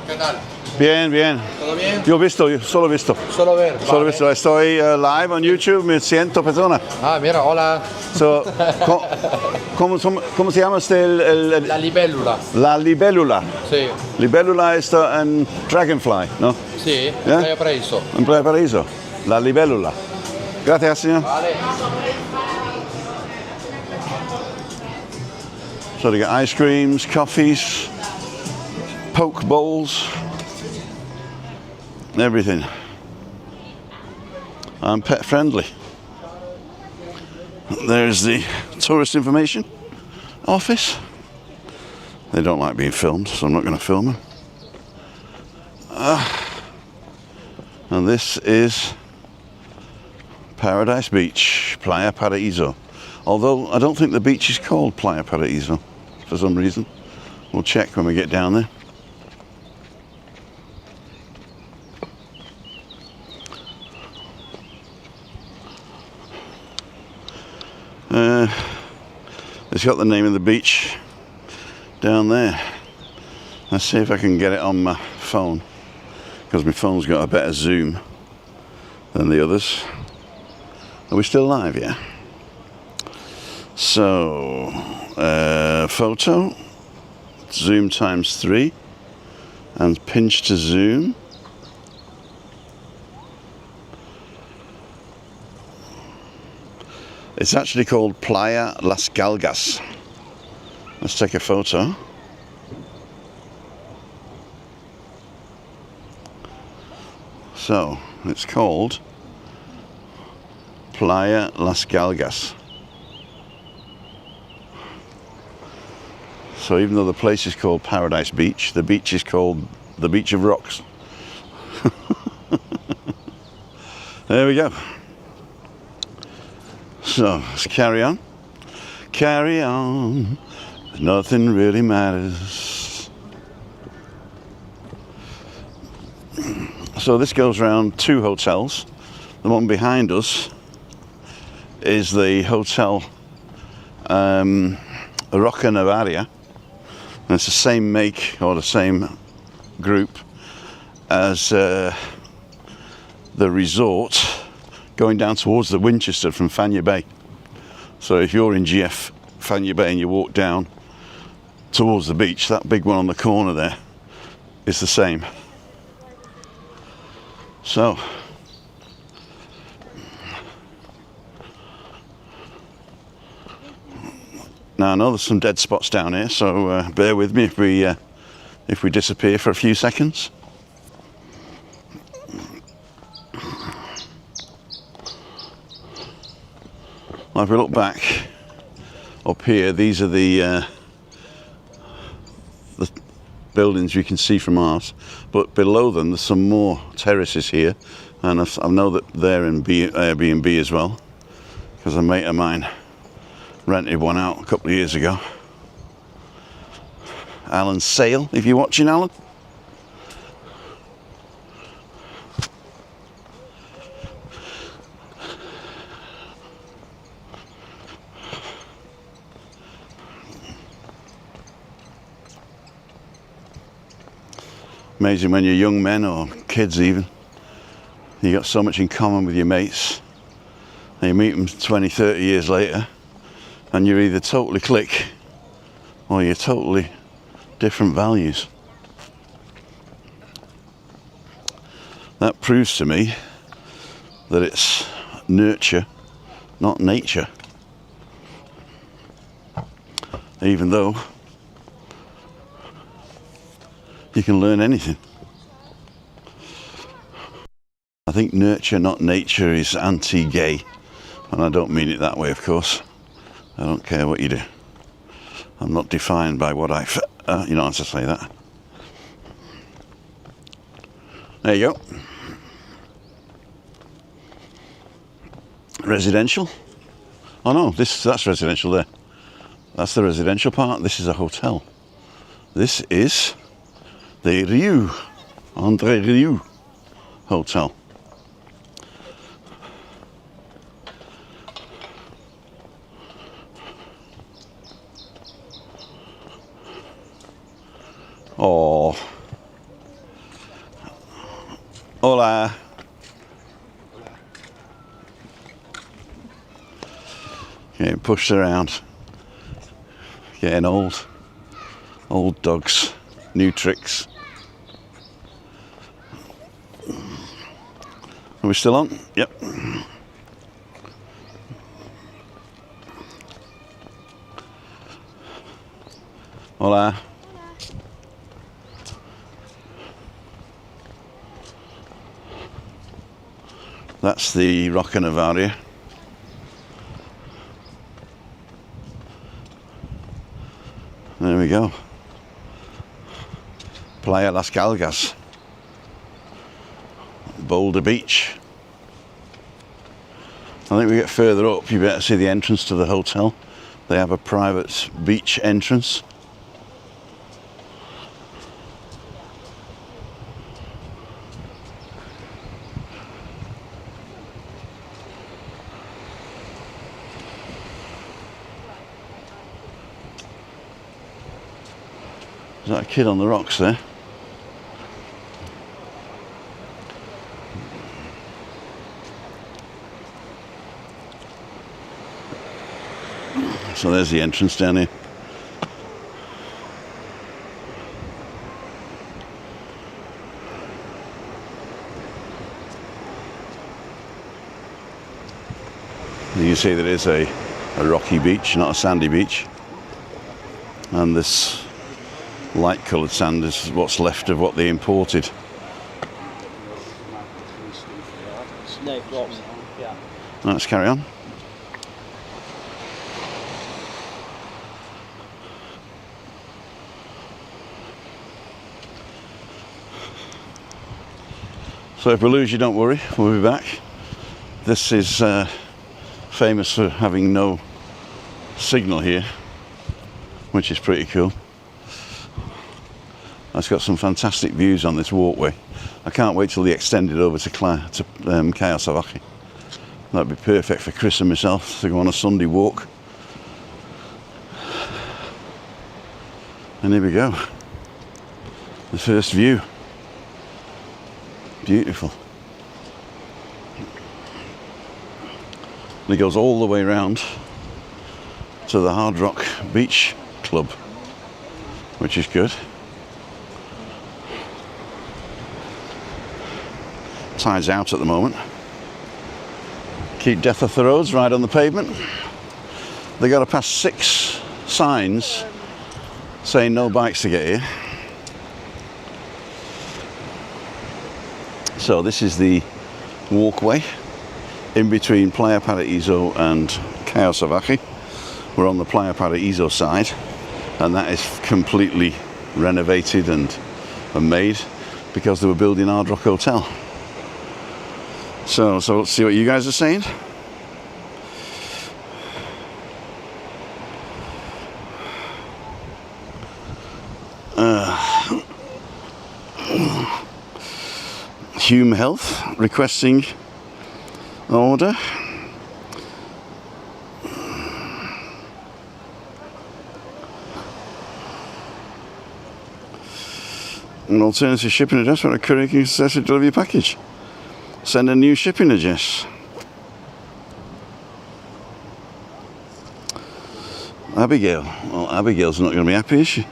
[SPEAKER 3] ¿Qué tal?
[SPEAKER 1] Bien, bien.
[SPEAKER 3] ¿Todo bien?
[SPEAKER 1] Yo he visto, yo solo he visto.
[SPEAKER 3] Solo ver.
[SPEAKER 1] Solo he
[SPEAKER 3] vale.
[SPEAKER 1] visto. Estoy live on YouTube, me siento persona.
[SPEAKER 3] Ah, mira, hola.
[SPEAKER 1] So, ¿cómo se llama este?
[SPEAKER 3] La libélula.
[SPEAKER 1] La libélula.
[SPEAKER 3] Sí,
[SPEAKER 1] Libélula es un dragonfly, ¿no?
[SPEAKER 3] sí.
[SPEAKER 1] ¿Ya?
[SPEAKER 3] Playa Paraíso.
[SPEAKER 1] En Paraíso. La libélula. Gracias, señor.
[SPEAKER 3] Vale.
[SPEAKER 1] So they get ice creams, coffees, poke bowls, everything. And pet friendly. There's the tourist information office. They don't like being filmed, so I'm not going to film them. And this is Paradise Beach, Playa Paraíso. Although I don't think the beach is called Playa Paraíso for some reason. We'll check when we get down there. It's got the name of the beach down there. Let's see if I can get it on my phone, because my phone's got a better zoom than the others. Are we still live? Yeah. So, photo, zoom times 3, and pinch to zoom. It's actually called Playa Las Galgas. Let's take a photo. So, it's called Playa Las Galgas. So even though the place is called Paradise Beach, the beach is called the Beach of Rocks. There we go. So let's carry on. Carry on. Nothing really matters. So this goes around 2 hotels. The one behind us is the hotel Roca Navaria. And it's the same make or the same group as the resort going down towards the Winchester from Fanya Bay. So if you're in GF Fanya Bay and you walk down towards the beach, that big one on the corner there is the same. So now I know there's some dead spots down here, so bear with me if we disappear for a few seconds. Well, if we look back up here, these are the buildings you can see from ours, but below them there's some more terraces here, and I know that they're in Airbnb as well, because a mate of mine rented one out a couple of years ago. Alan Sale, if you're watching, Alan. Amazing when you're young men or kids even, You got so much in common with your mates, and you meet them 20, 30 years later, and you're either totally click or you're totally different values. That proves to me that it's nurture, not nature. Even though you can learn anything. I think nurture, not nature, is anti-gay, and I don't mean it that way, of course. I don't care what you do. I'm not defined by what you know how to say that. There you go. Residential. Oh no, that's residential there. That's the residential part. This is a hotel. This is the Andre Rieu Hotel. Oh, hola. Getting pushed around. Getting old. Old dogs. New tricks. Are we still on? Yep. Hola. That's the Roca Navaria. There we go. Playa Las Galgas. Boulder Beach. I think we get further up, you better see the entrance to the hotel. They have a private beach entrance. Is that a kid on the rocks there? So there's the entrance down here. You can see there is a rocky beach, not a sandy beach. And this light coloured sand is what's left of what they imported. Let's carry on. So if we lose you, don't worry, we'll be back. This is famous for having no signal here, which is pretty cool. It's got some fantastic views on this walkway. I can't wait till they extend it over to Cayo Salvaje. That'd be perfect for Chris and myself to go on a Sunday walk. And here we go. The first view. Beautiful. And it goes all the way around to the Hard Rock Beach Club, which is good. Tide's out at the moment. Keep death off the roads, ride on the pavement. They got to pass 6 signs saying no bikes to get here. So this is the walkway in between Playa Paraíso and Cayo Salvaje. We're on the Playa Paraíso side, and that is completely renovated and made because they were building Hard Rock Hotel. So let's see what you guys are saying. Hume Health requesting order. An alternative shipping address where a courier can access a delivery package. Send a new shipping address. Abigail. Well, Abigail's not going to be happy, is she?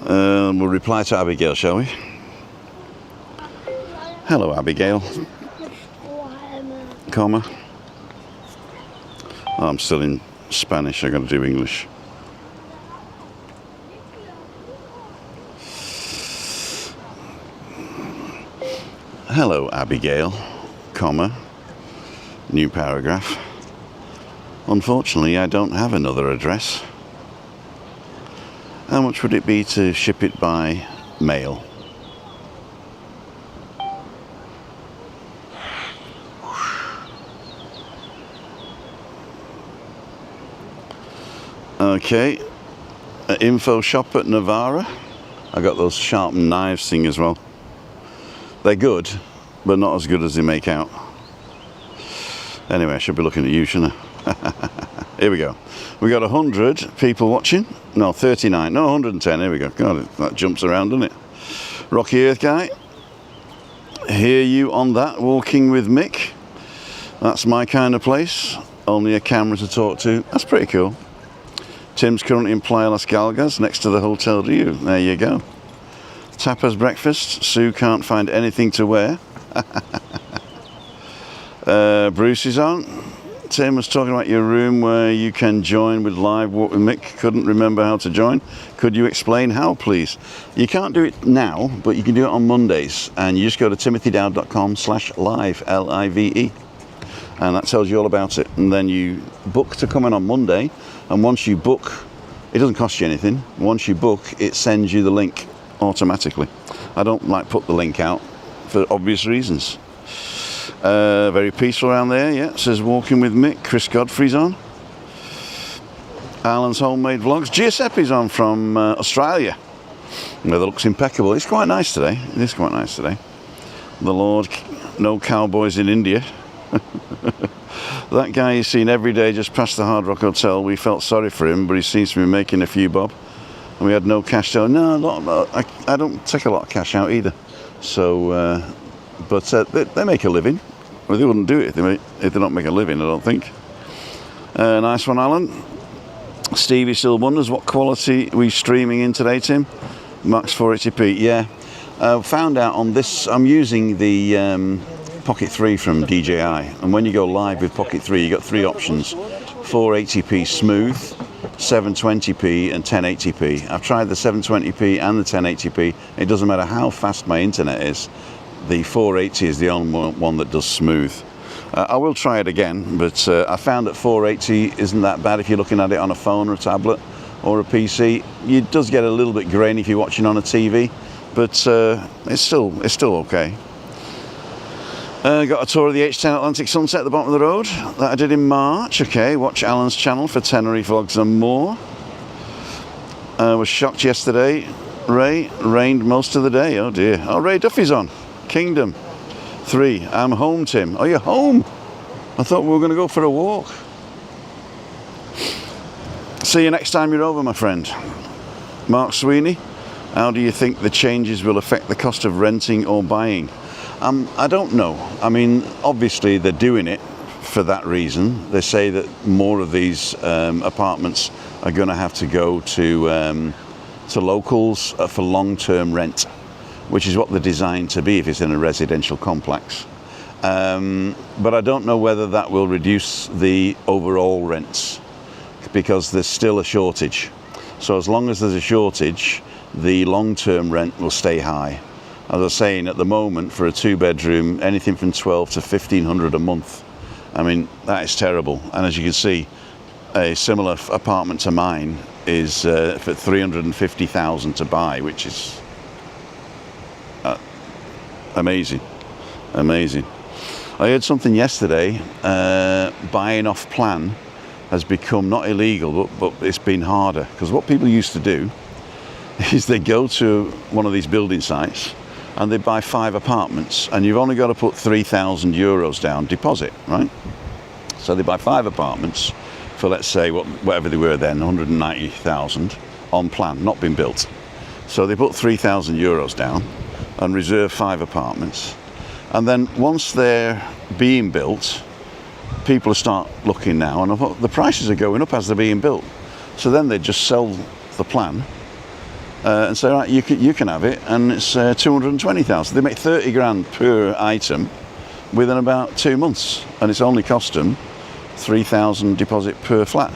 [SPEAKER 1] We'll reply to Abigail, shall we? Hello, Abigail. Comma. Oh, I'm still in Spanish. I've got to do English. Hello, Abigail, comma, new paragraph. Unfortunately, I don't have another address. How much would it be to ship it by mail? Okay, info shop at Navarra. I got those sharpened knives thing as well. They're good, but not as good as they make out. Anyway, I should be looking at you, shouldn't I? Here we go. We got 100 people watching. No, 39. No, 110. Here we go. God, that jumps around, doesn't it? Rocky Earth Guy. Hear you on that, walking with Mick. That's my kind of place. Only a camera to talk to. That's pretty cool. Tim's currently in Playa Las Galgas, next to the Hotel Dieu. There you go. Tapas breakfast. Sue can't find anything to wear. Bruce is on. Tim was talking about your room where you can join with live walk with Mick. Couldn't remember how to join. Could you explain how, please? You can't do it now, but you can do it on Mondays. And you just go to timothydowd.com/live, L-I-V-E. And that tells you all about it. And then you book to come in on Monday. And once you book, it doesn't cost you anything. Once you book, it sends you the link automatically. I don't like put the link out for obvious reasons. Very peaceful around there, yeah. It says walking with Mick. Chris Godfrey's on. Alan's homemade vlogs. Giuseppe's on from Australia. Weather looks impeccable. It's quite nice today. It is quite nice today. The Lord, no cowboys in India. That guy you've seen every day just past the Hard Rock Hotel, we felt sorry for him, but he seems to be making a few bob. And we had no cash to. No, I don't take a lot of cash out either. So, but they make a living. Well, they wouldn't do it if they don't make a living, I don't think. Nice one, Alan. Stevie still wonders what quality we streaming in today, Tim. Max 480p. Yeah, found out on this. I'm using the Pocket 3 from DJI, and when you go live with Pocket 3, you got three options: 480p smooth, 720p, and 1080p. I've tried the 720p and the 1080p. It doesn't matter how fast my internet is. The 480 is the only one that does smooth. I will try it again, but I found that 480 isn't that bad if you're looking at it on a phone or a tablet or a PC. It does get a little bit grainy if you're watching on a TV, but it's still okay. Got a tour of the H10 Atlantic Sunset at the bottom of the road that I did in March. Okay, watch Alan's channel for Tenerife vlogs and more. Was shocked yesterday. Ray rained most of the day. Oh dear. Oh, Ray Duffy's on. Kingdom 3. I'm home, Tim. Oh, you're home? I thought we were going to go for a walk. See you next time you're over, my friend. Mark Sweeney. How do you think the changes will affect the cost of renting or buying? I don't know. I mean, obviously they're doing it for that reason. They say that more of these apartments are going to have to go to locals for long-term rent, which is what they're designed to be if it's in a residential complex. But I don't know whether that will reduce the overall rents, because there's still a shortage. So as long as there's a shortage, the long-term rent will stay high. As I was saying, at the moment, for a two-bedroom, anything from $1,200 to $1,500 a month. I mean, that is terrible. And as you can see, a similar apartment to mine is for $350,000 to buy, which is amazing. Amazing. I heard something yesterday. Buying off plan has become not illegal, but it's been harder. Because what people used to do is they go to one of these building sites and they buy 5 apartments, and you've only got to put €3,000 down deposit, right? So they buy 5 apartments for, let's say, whatever they were then, 190,000 on plan, not been built. So they put 3,000 euros down and reserve 5 apartments. And then once they're being built, people start looking now, and the prices are going up as they're being built. So then they just sell the plan and say, right, you can have it, and it's 220,000. They make 30 grand per item within about 2 months, and it's only cost them 3,000 deposit per flat.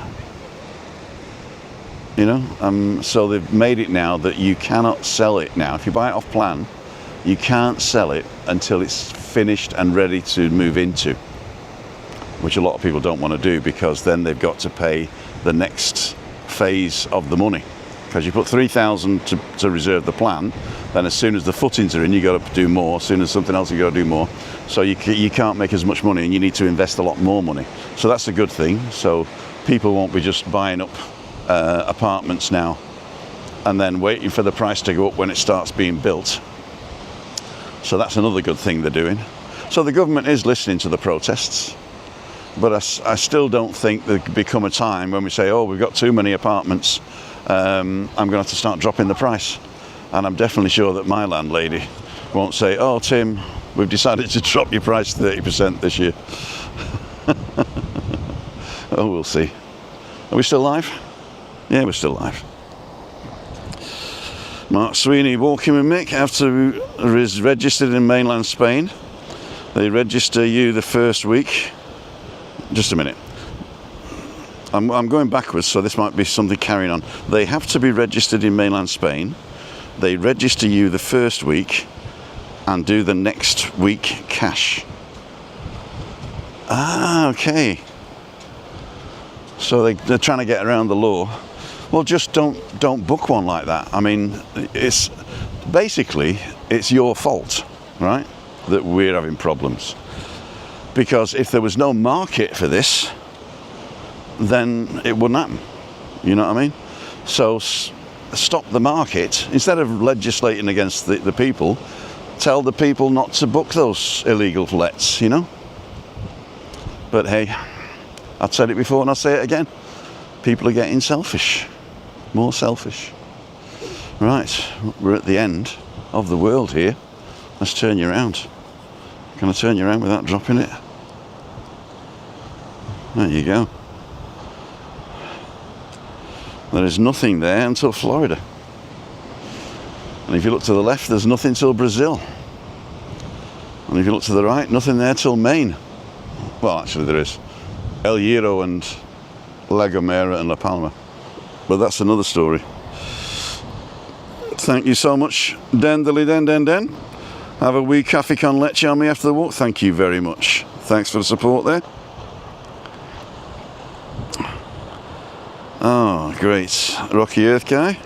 [SPEAKER 1] You know, so they've made it now that you cannot sell it now. If you buy it off plan, you can't sell it until it's finished and ready to move into, which a lot of people don't want to do, because then they've got to pay the next phase of the money. Because you put 3,000 to reserve the plan, then as soon as the footings are in, you got to do more. As soon as something else, you got to do more. So you can't make as much money, and you need to invest a lot more money. So that's a good thing. So people won't be just buying up apartments now and then waiting for the price to go up when it starts being built. So that's another good thing they're doing. So the government is listening to the protests, but I still don't think there could become a time when we say, oh, we've got too many apartments, I'm going to have to start dropping the price. And I'm definitely sure that my landlady won't say, oh, Tim, we've decided to drop your price 30% this year. Oh, we'll see. Are we still live? Yeah, we're still live. Mark Sweeney walking with Mick after is registered in mainland Spain. They register you the first week. Just a minute. I'm going backwards, so this might be something carrying on. They have to be registered in mainland Spain. They register you the first week and do the next week cash. Ah, okay. So they're trying to get around the law. Well, just don't book one like that. I mean, it's basically your fault, right, that we're having problems. Because if there was no market for this, then it wouldn't happen. You know what I mean? So stop the market. Instead of legislating against the people, tell the people not to book those illegal lets, you know? But hey, I've said it before and I'll say it again. People are getting selfish. More selfish. Right, we're at the end of the world here. Let's turn you around. Can I turn you around without dropping it? There you go. There is nothing there until Florida. And if you look to the left, there's nothing till Brazil. And if you look to the right, nothing there till Maine. Well, actually there is. El Hierro and La Gomera and La Palma. But that's another story. Thank you so much, Den. Have a wee coffee con leche on me after the walk. Thank you very much. Thanks for the support there. Oh, great. Rocky Earth guy.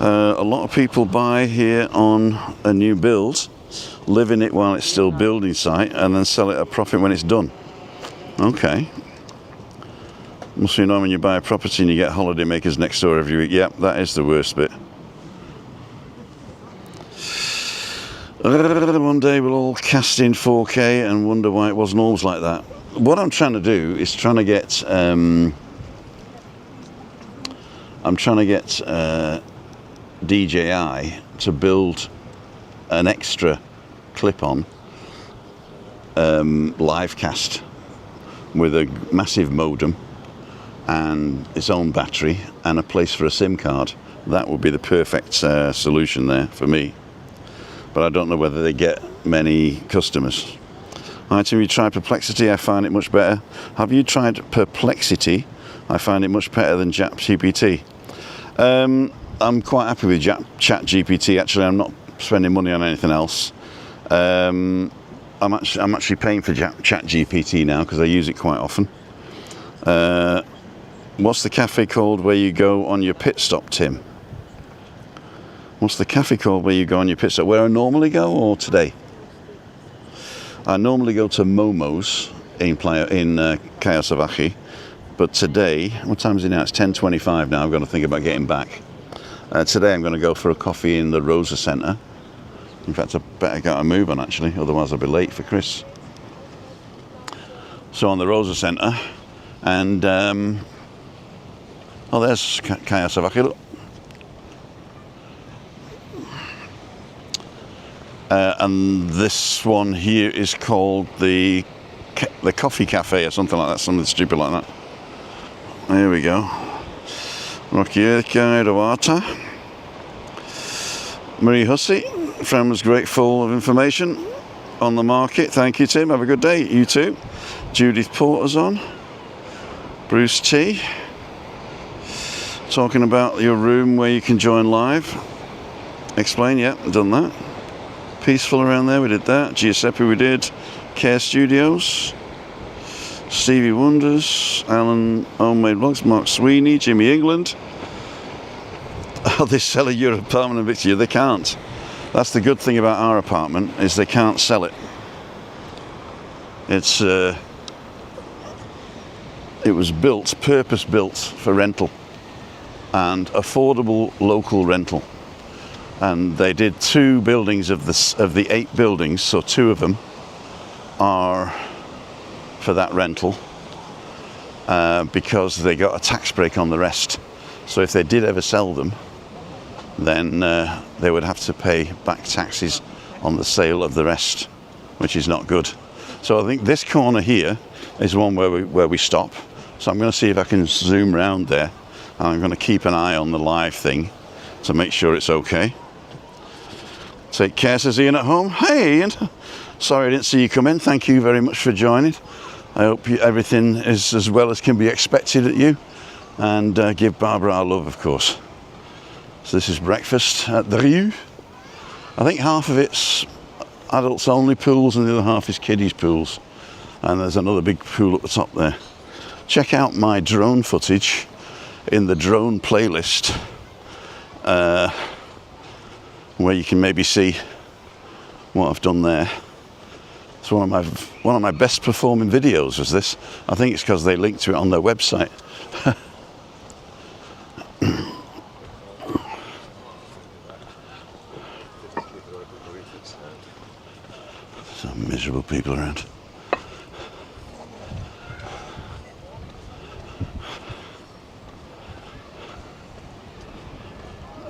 [SPEAKER 1] A lot of people buy here on a new build, live in it while it's still building site, and then sell it at a profit when it's done. Okay. Must be annoying when you buy a property and you get holiday makers next door every week. Yep, that is the worst bit. One day we'll all cast in 4K and wonder why it wasn't always like that. What I'm trying to do is trying to get DJI to build an extra clip-on live cast with a massive modem and its own battery and a place for a SIM card. That would be the perfect solution there for me. But I don't know whether they get many customers. Right, have you tried Perplexity? I find it much better. Have you tried Perplexity? I find it much better than ChatGPT. I'm quite happy with ChatGPT. Actually, I'm not spending money on anything else. I'm actually paying for ChatGPT now because I use it quite often. What's the cafe called where you go on your pit stop, Tim? What's the cafe called where you go on your pit stop? Where I normally go, or today? I normally go to Momo's in Playa, in Cayo Salvaje, but today, what time is it now? It's 10:25 now. I've got to think about getting back. Today I'm going to go for a coffee in the Rosa Centre. In fact, I better get a move on actually, otherwise I'll be late for Chris. So on the Rosa Centre, And oh, there's Kaya Savaki, look. And this one here is called the Coffee Cafe or something like that, something stupid like that. There we go. Rokieka Rawata. Marie Hussey, friend was grateful of information on the market. Thank you, Tim. Have a good day. You too. Judith Porter's on. Bruce T. Talking about your room where you can join live. Explain, yeah, done that. Peaceful around there, we did that. Giuseppe, we did. Care Studios. Stevie Wonders. Alan Homemade Vlogs. Mark Sweeney. Jimmy England. Oh, they sell your apartment in Victoria. They can't. That's the good thing about our apartment, is they can't sell it. It's it was built, purpose built for rental and affordable local rental. And they did 2 buildings of the 8 buildings, so 2 of them are for that rental because they got a tax break on the rest. So if they did ever sell them, then they would have to pay back taxes on the sale of the rest, which is not good. So I think this corner here is one where we stop. So I'm going to see if I can zoom round there, and I'm going to keep an eye on the live thing to make sure it's okay. Take care, says Ian at home. Hey Ian, sorry I didn't see you come in. Thank you very much for joining. I hope everything is as well as can be expected at you, and give Barbara our love, of course. So this is breakfast at the Rio. I think half of it's adults only pools and the other half is kiddies pools. And there's another big pool at the top there. Check out my drone footage in the drone playlist, where you can maybe see what I've done there. It's one of my best performing videos was this. I think it's because they linked to it on their website. Some miserable people around.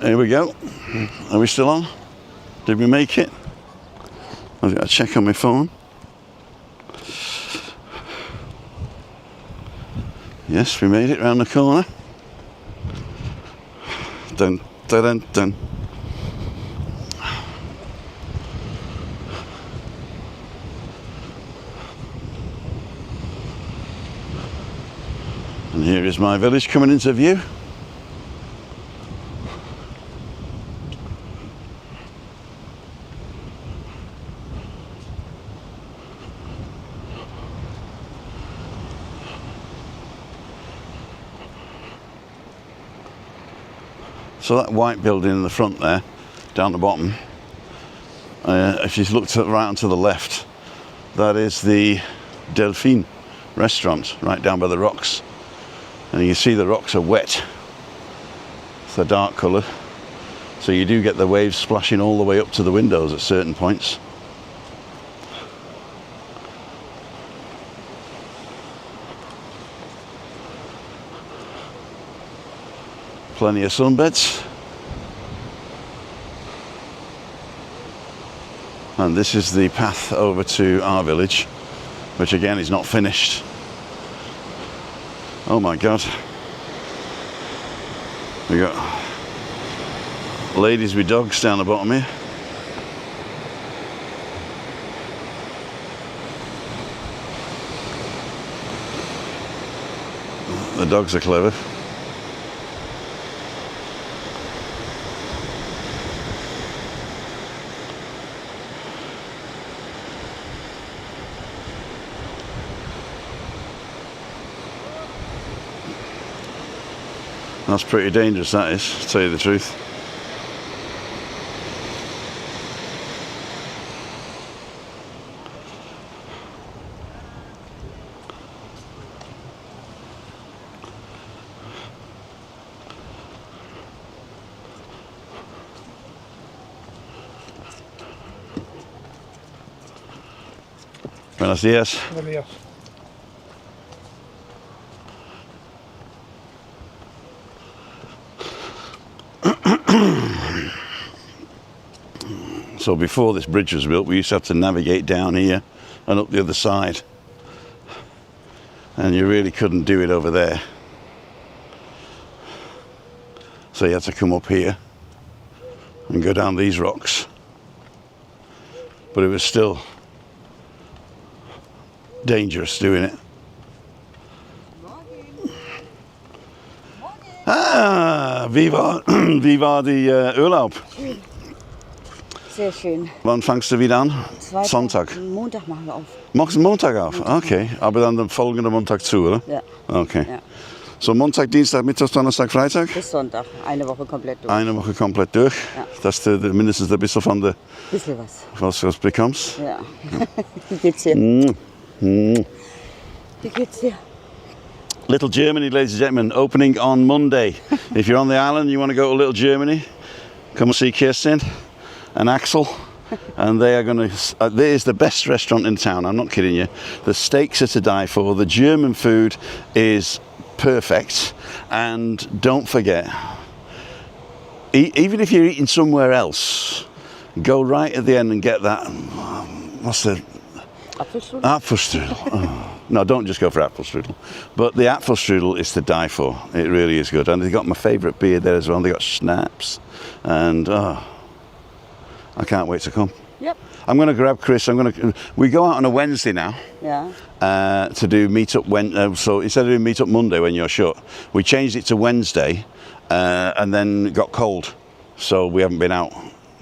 [SPEAKER 1] Here we go. Are we still on? Did we make it? I've got to check on my phone. Yes, we made it round the corner. Dun, dun, dun, dun. And here is my village coming into view. So that white building in the front there, down the bottom, if you look right onto the left, that is the Delphine restaurant, right down by the rocks. And you see the rocks are wet. They're dark coloured. So you do get the waves splashing all the way up to the windows at certain points. Plenty of sunbeds. And this is the path over to our village, which again is not finished. Oh my God. We got ladies with dogs down the bottom here. The dogs are clever. That's pretty dangerous, that is, to tell you the truth. Buenos días.
[SPEAKER 4] Buenos días.
[SPEAKER 1] So before this bridge was built, we used to have to navigate down here and up the other side. And you really couldn't do it over there. So you had to come up here and go down these rocks. But it was still dangerous doing it. Ah, viva die Urlaub.
[SPEAKER 4] Sehr schön.
[SPEAKER 1] Wann fängst du wieder an? Sonntag.
[SPEAKER 4] Montag machen wir auf.
[SPEAKER 1] Machst du Montag auf? Okay, aber dann den folgenden Montag zu, oder?
[SPEAKER 4] Ja.
[SPEAKER 1] Okay.
[SPEAKER 4] Ja.
[SPEAKER 1] So Montag, Dienstag, Mittwoch, Donnerstag, Freitag?
[SPEAKER 4] Bis Sonntag. Eine Woche komplett durch.
[SPEAKER 1] Eine Woche komplett durch.
[SPEAKER 4] Ja.
[SPEAKER 1] Dass du mindestens ein bisschen von der
[SPEAKER 4] Bisschen was.
[SPEAKER 1] was bekommst.
[SPEAKER 4] Ja. Wie geht's dir? Wie geht's dir?
[SPEAKER 1] Little Germany, ladies and gentlemen, opening on Monday. If you're on the island, you want to go to Little Germany, come and see Kirsten and Axel. And they are going to. There's the best restaurant in town. I'm not kidding you. The steaks are to die for. The German food is perfect. And don't forget, even if you're eating somewhere else, go right at the end and get that. What's the
[SPEAKER 4] Apfelstrudel?
[SPEAKER 1] Apfelstrudel? Oh. No, don't just go for Apfelstrudel. But the Apfelstrudel is to die for. It really is good. And they've got my favourite beer there as well. They've got schnapps. And I can't wait to come.
[SPEAKER 4] Yep.
[SPEAKER 1] I'm going to grab Chris. We go out on a Wednesday now.
[SPEAKER 4] Yeah.
[SPEAKER 1] To do meetup. So instead of doing meetup Monday when you're shut, we changed it to Wednesday, and then it got cold, so we haven't been out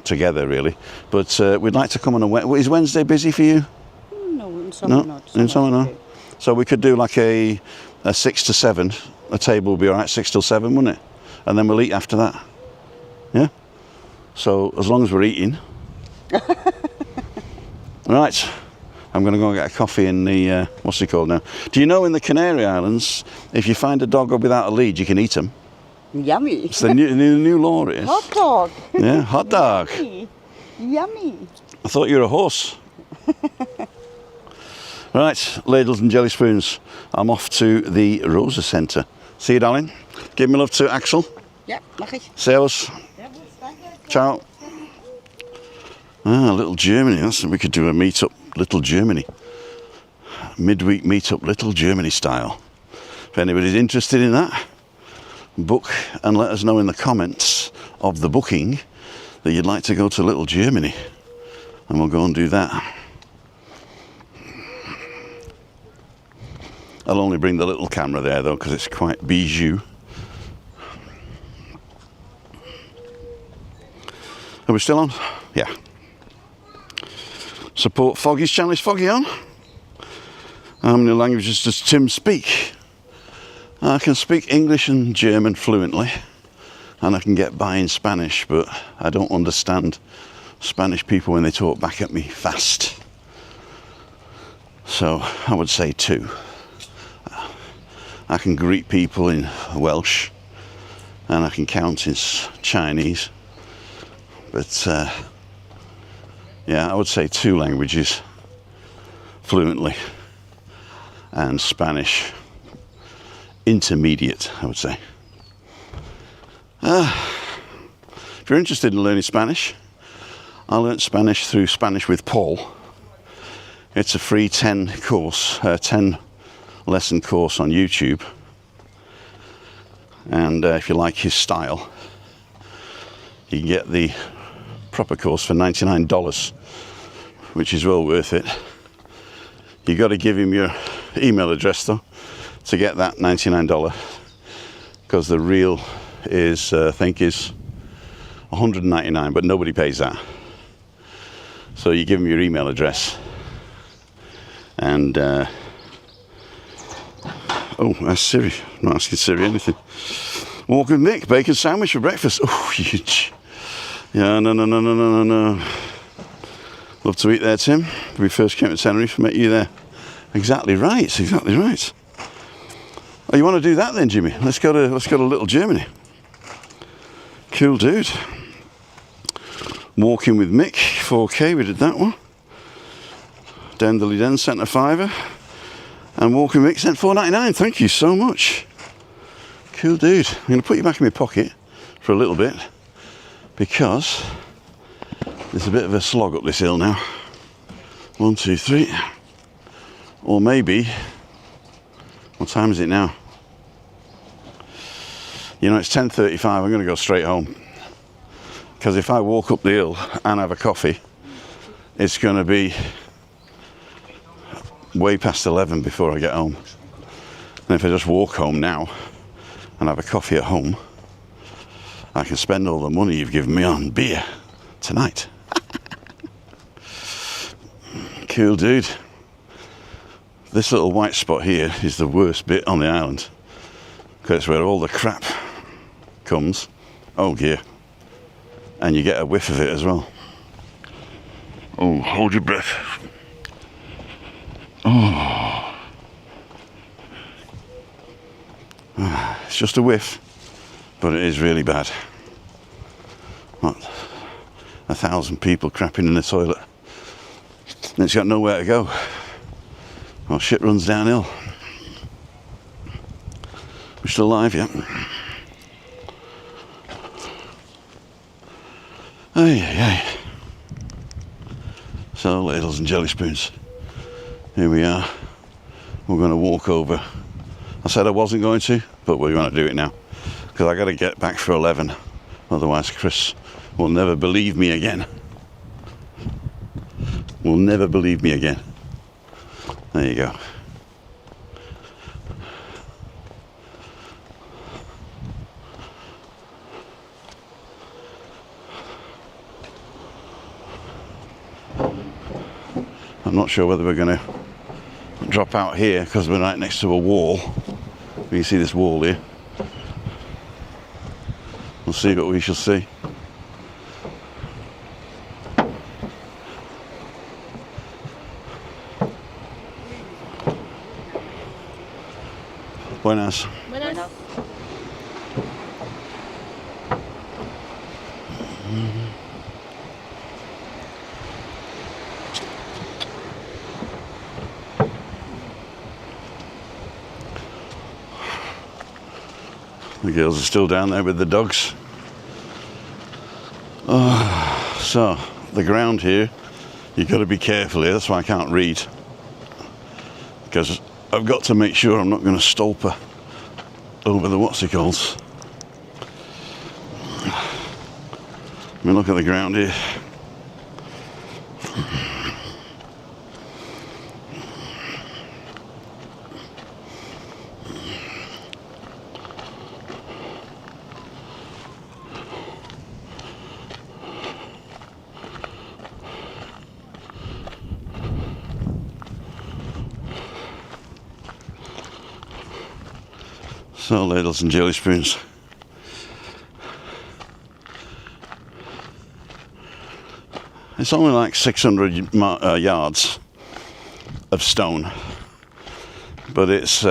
[SPEAKER 1] together really. But we'd like to come on a Wednesday. Is Wednesday busy for you?
[SPEAKER 4] No, in summer not.
[SPEAKER 1] In summer no.
[SPEAKER 4] Okay.
[SPEAKER 1] So we could do like a 6 to 7. A table would be all right, 6 till 7, wouldn't it? And then we'll eat after that. Yeah. So as long as we're eating. Right. I'm going to go and get a coffee in the, what's it called now? Do you know in the Canary Islands, if you find a dog without a lead, you can eat them?
[SPEAKER 4] Yummy.
[SPEAKER 1] It's the new law it is.
[SPEAKER 4] Hot dog.
[SPEAKER 1] Yeah, hot dog.
[SPEAKER 4] Yummy. Yummy.
[SPEAKER 1] I thought you were a horse. Right, ladles and jelly spoons. I'm off to the Rosa Centre. See you, darling. Give me love to Axel.
[SPEAKER 4] Ja, mach ich.
[SPEAKER 1] Servus. Ciao. Ah, Little Germany. We could do a meet-up Little Germany. Midweek meet-up Little Germany style. If anybody's interested in that, book and let us know in the comments of the booking that you'd like to go to Little Germany. And we'll go and do that. I'll only bring the little camera there though, because it's quite bijou. Are we still on? Yeah. Support Foggy's channel. Is Foggy on? How many languages does Tim speak? I can speak English and German fluently, and I can get by in Spanish, but I don't understand Spanish people when they talk back at me fast. So I would say 2. I can greet people in Welsh, and I can count in Chinese, but yeah, I would say 2 languages fluently, and Spanish intermediate, I would say. If you're interested in learning Spanish, I learnt Spanish through Spanish with Paul. It's a free 10 lesson course on YouTube, and if you like his style, you can get the proper course for $99, which is well worth it. You got to give him your email address though to get that $99, because the real is I think is $199, but nobody pays that. So you give him your email address, and oh, that's Siri. I'm not asking Siri anything. Walk with Mick, bacon sandwich for breakfast. Oh, huge. Yeah, no. Love to eat there, Tim. When we first came to Tenerife, met you there. Exactly right. Oh, you want to do that then, Jimmy? Let's go to Little Germany. Cool, dude. Walking with Mick, 4K. We did that one. Dendley Den sent a £5. And Walking Mick sent $4.99. Thank you so much. Cool, dude. I'm going to put you back in my pocket for a little bit. because there's a bit of a slog up this hill now. 1, 2, 3. Or maybe, what time is it now? You know, it's 10:35. I'm going to go straight home. Because if I walk up the hill and have a coffee, it's going to be way past 11 before I get home. And if I just walk home now and have a coffee at home, I can spend all the money you've given me on beer tonight. Cool, dude. This little white spot here is the worst bit on the island, because it's where all the crap comes. Oh dear. And you get a whiff of it as well. Oh, hold your breath. Oh. It's just a whiff, but it is really bad. What? 1,000 people crapping in the toilet. And it's got nowhere to go. Well, shit runs downhill. We're still alive, yeah? Ay, ay, ay. So, ladles and jelly spoons. Here we are. We're going to walk over. I said I wasn't going to, but we're going to do it now. Because I got to get back for 11. Otherwise, Chris will never believe me again. Will never believe me again. There you go. I'm not sure whether we're going to drop out here because we're right next to a wall. You see this wall here? We'll see what we shall see. Buenas.
[SPEAKER 4] Buenas.
[SPEAKER 1] The girls are still down there with the dogs. Oh, so, the ground here, you've got to be careful here, that's why I can't read. Because I've got to make sure I'm not going to stolper over the what's-it-calls. Let me look at the ground here. So, ladles and jelly spoons. It's only like 600 yards of stone, but it's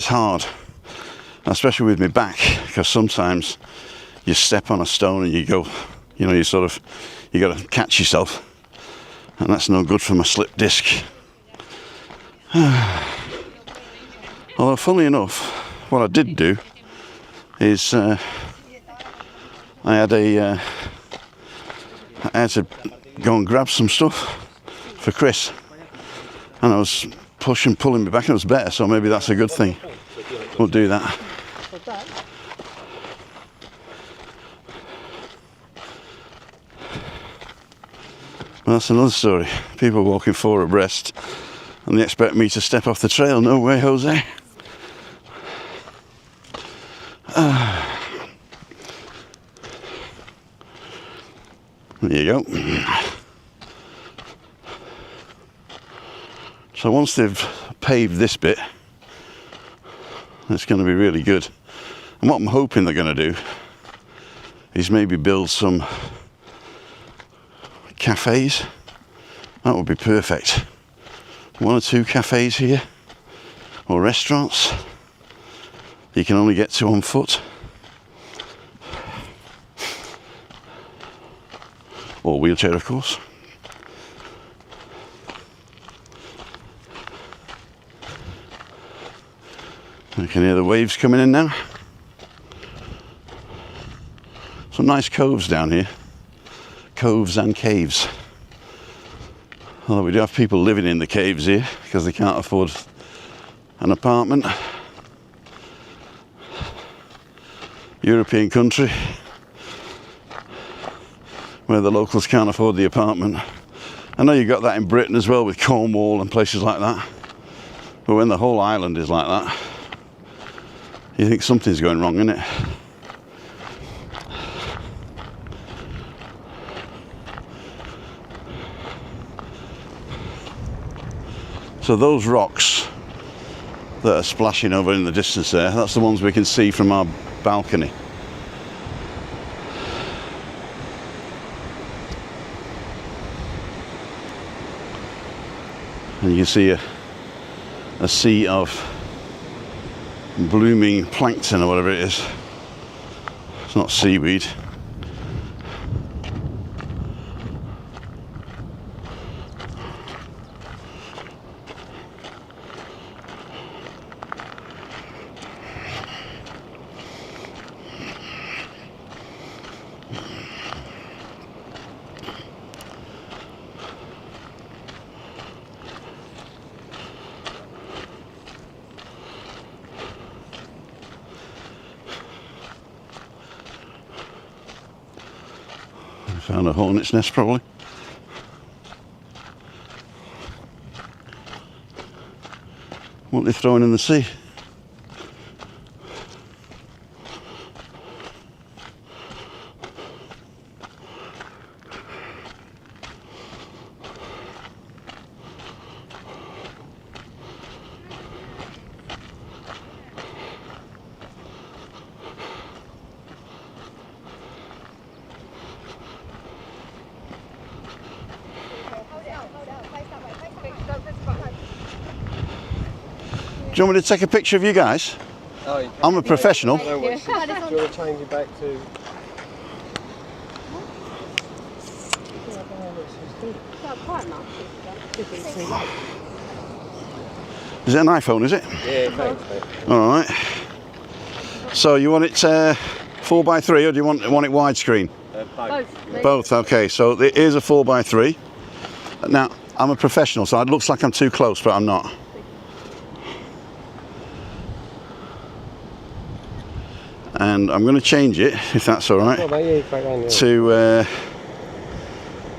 [SPEAKER 1] hard, especially with my back, because sometimes you step on a stone and you go, you know, you got to catch yourself, and that's no good for my slip disc. Although, funnily enough, what I did do is I had to go and grab some stuff for Chris, and I was pulling me back, and it was better, so maybe that's a good thing. We'll do that. Well, that's another story. People walking 4 abreast, and they expect me to step off the trail. No way, Jose. There you go. So once they've paved this bit, it's going to be really good. And what I'm hoping they're going to do is maybe build some cafes. That would be perfect. 1 or 2 cafes here, or restaurants you can only get to on foot, or wheelchair, of course. I can hear the waves coming in now. Some nice coves down here. Coves and caves. Although we do have people living in the caves here because they can't afford an apartment. European country where the locals can't afford the apartment. I know you got that in Britain as well with Cornwall and places like that. But when the whole island is like that, you think something's going wrong, innit? So those rocks that are splashing over in the distance there, that's the ones we can see from our balcony. And you can see a sea of blooming plankton or whatever it is. It's not seaweed. Found a hornet's nest probably. What are they throwing in the sea? Do you want me to take a picture of you guys?
[SPEAKER 3] Oh, you
[SPEAKER 1] I'm a professional.
[SPEAKER 3] no worries. Do you want to change it back to...
[SPEAKER 1] Is it an iPhone, is it?
[SPEAKER 3] Yeah, thanks, mate.
[SPEAKER 1] Alright. So you want it 4x3 or do you want it widescreen?
[SPEAKER 3] Both.
[SPEAKER 1] Both, okay. So it is a 4x3. Now, I'm a professional, so it looks like I'm too close, but I'm not. And I'm going to change it, if that's all right, to,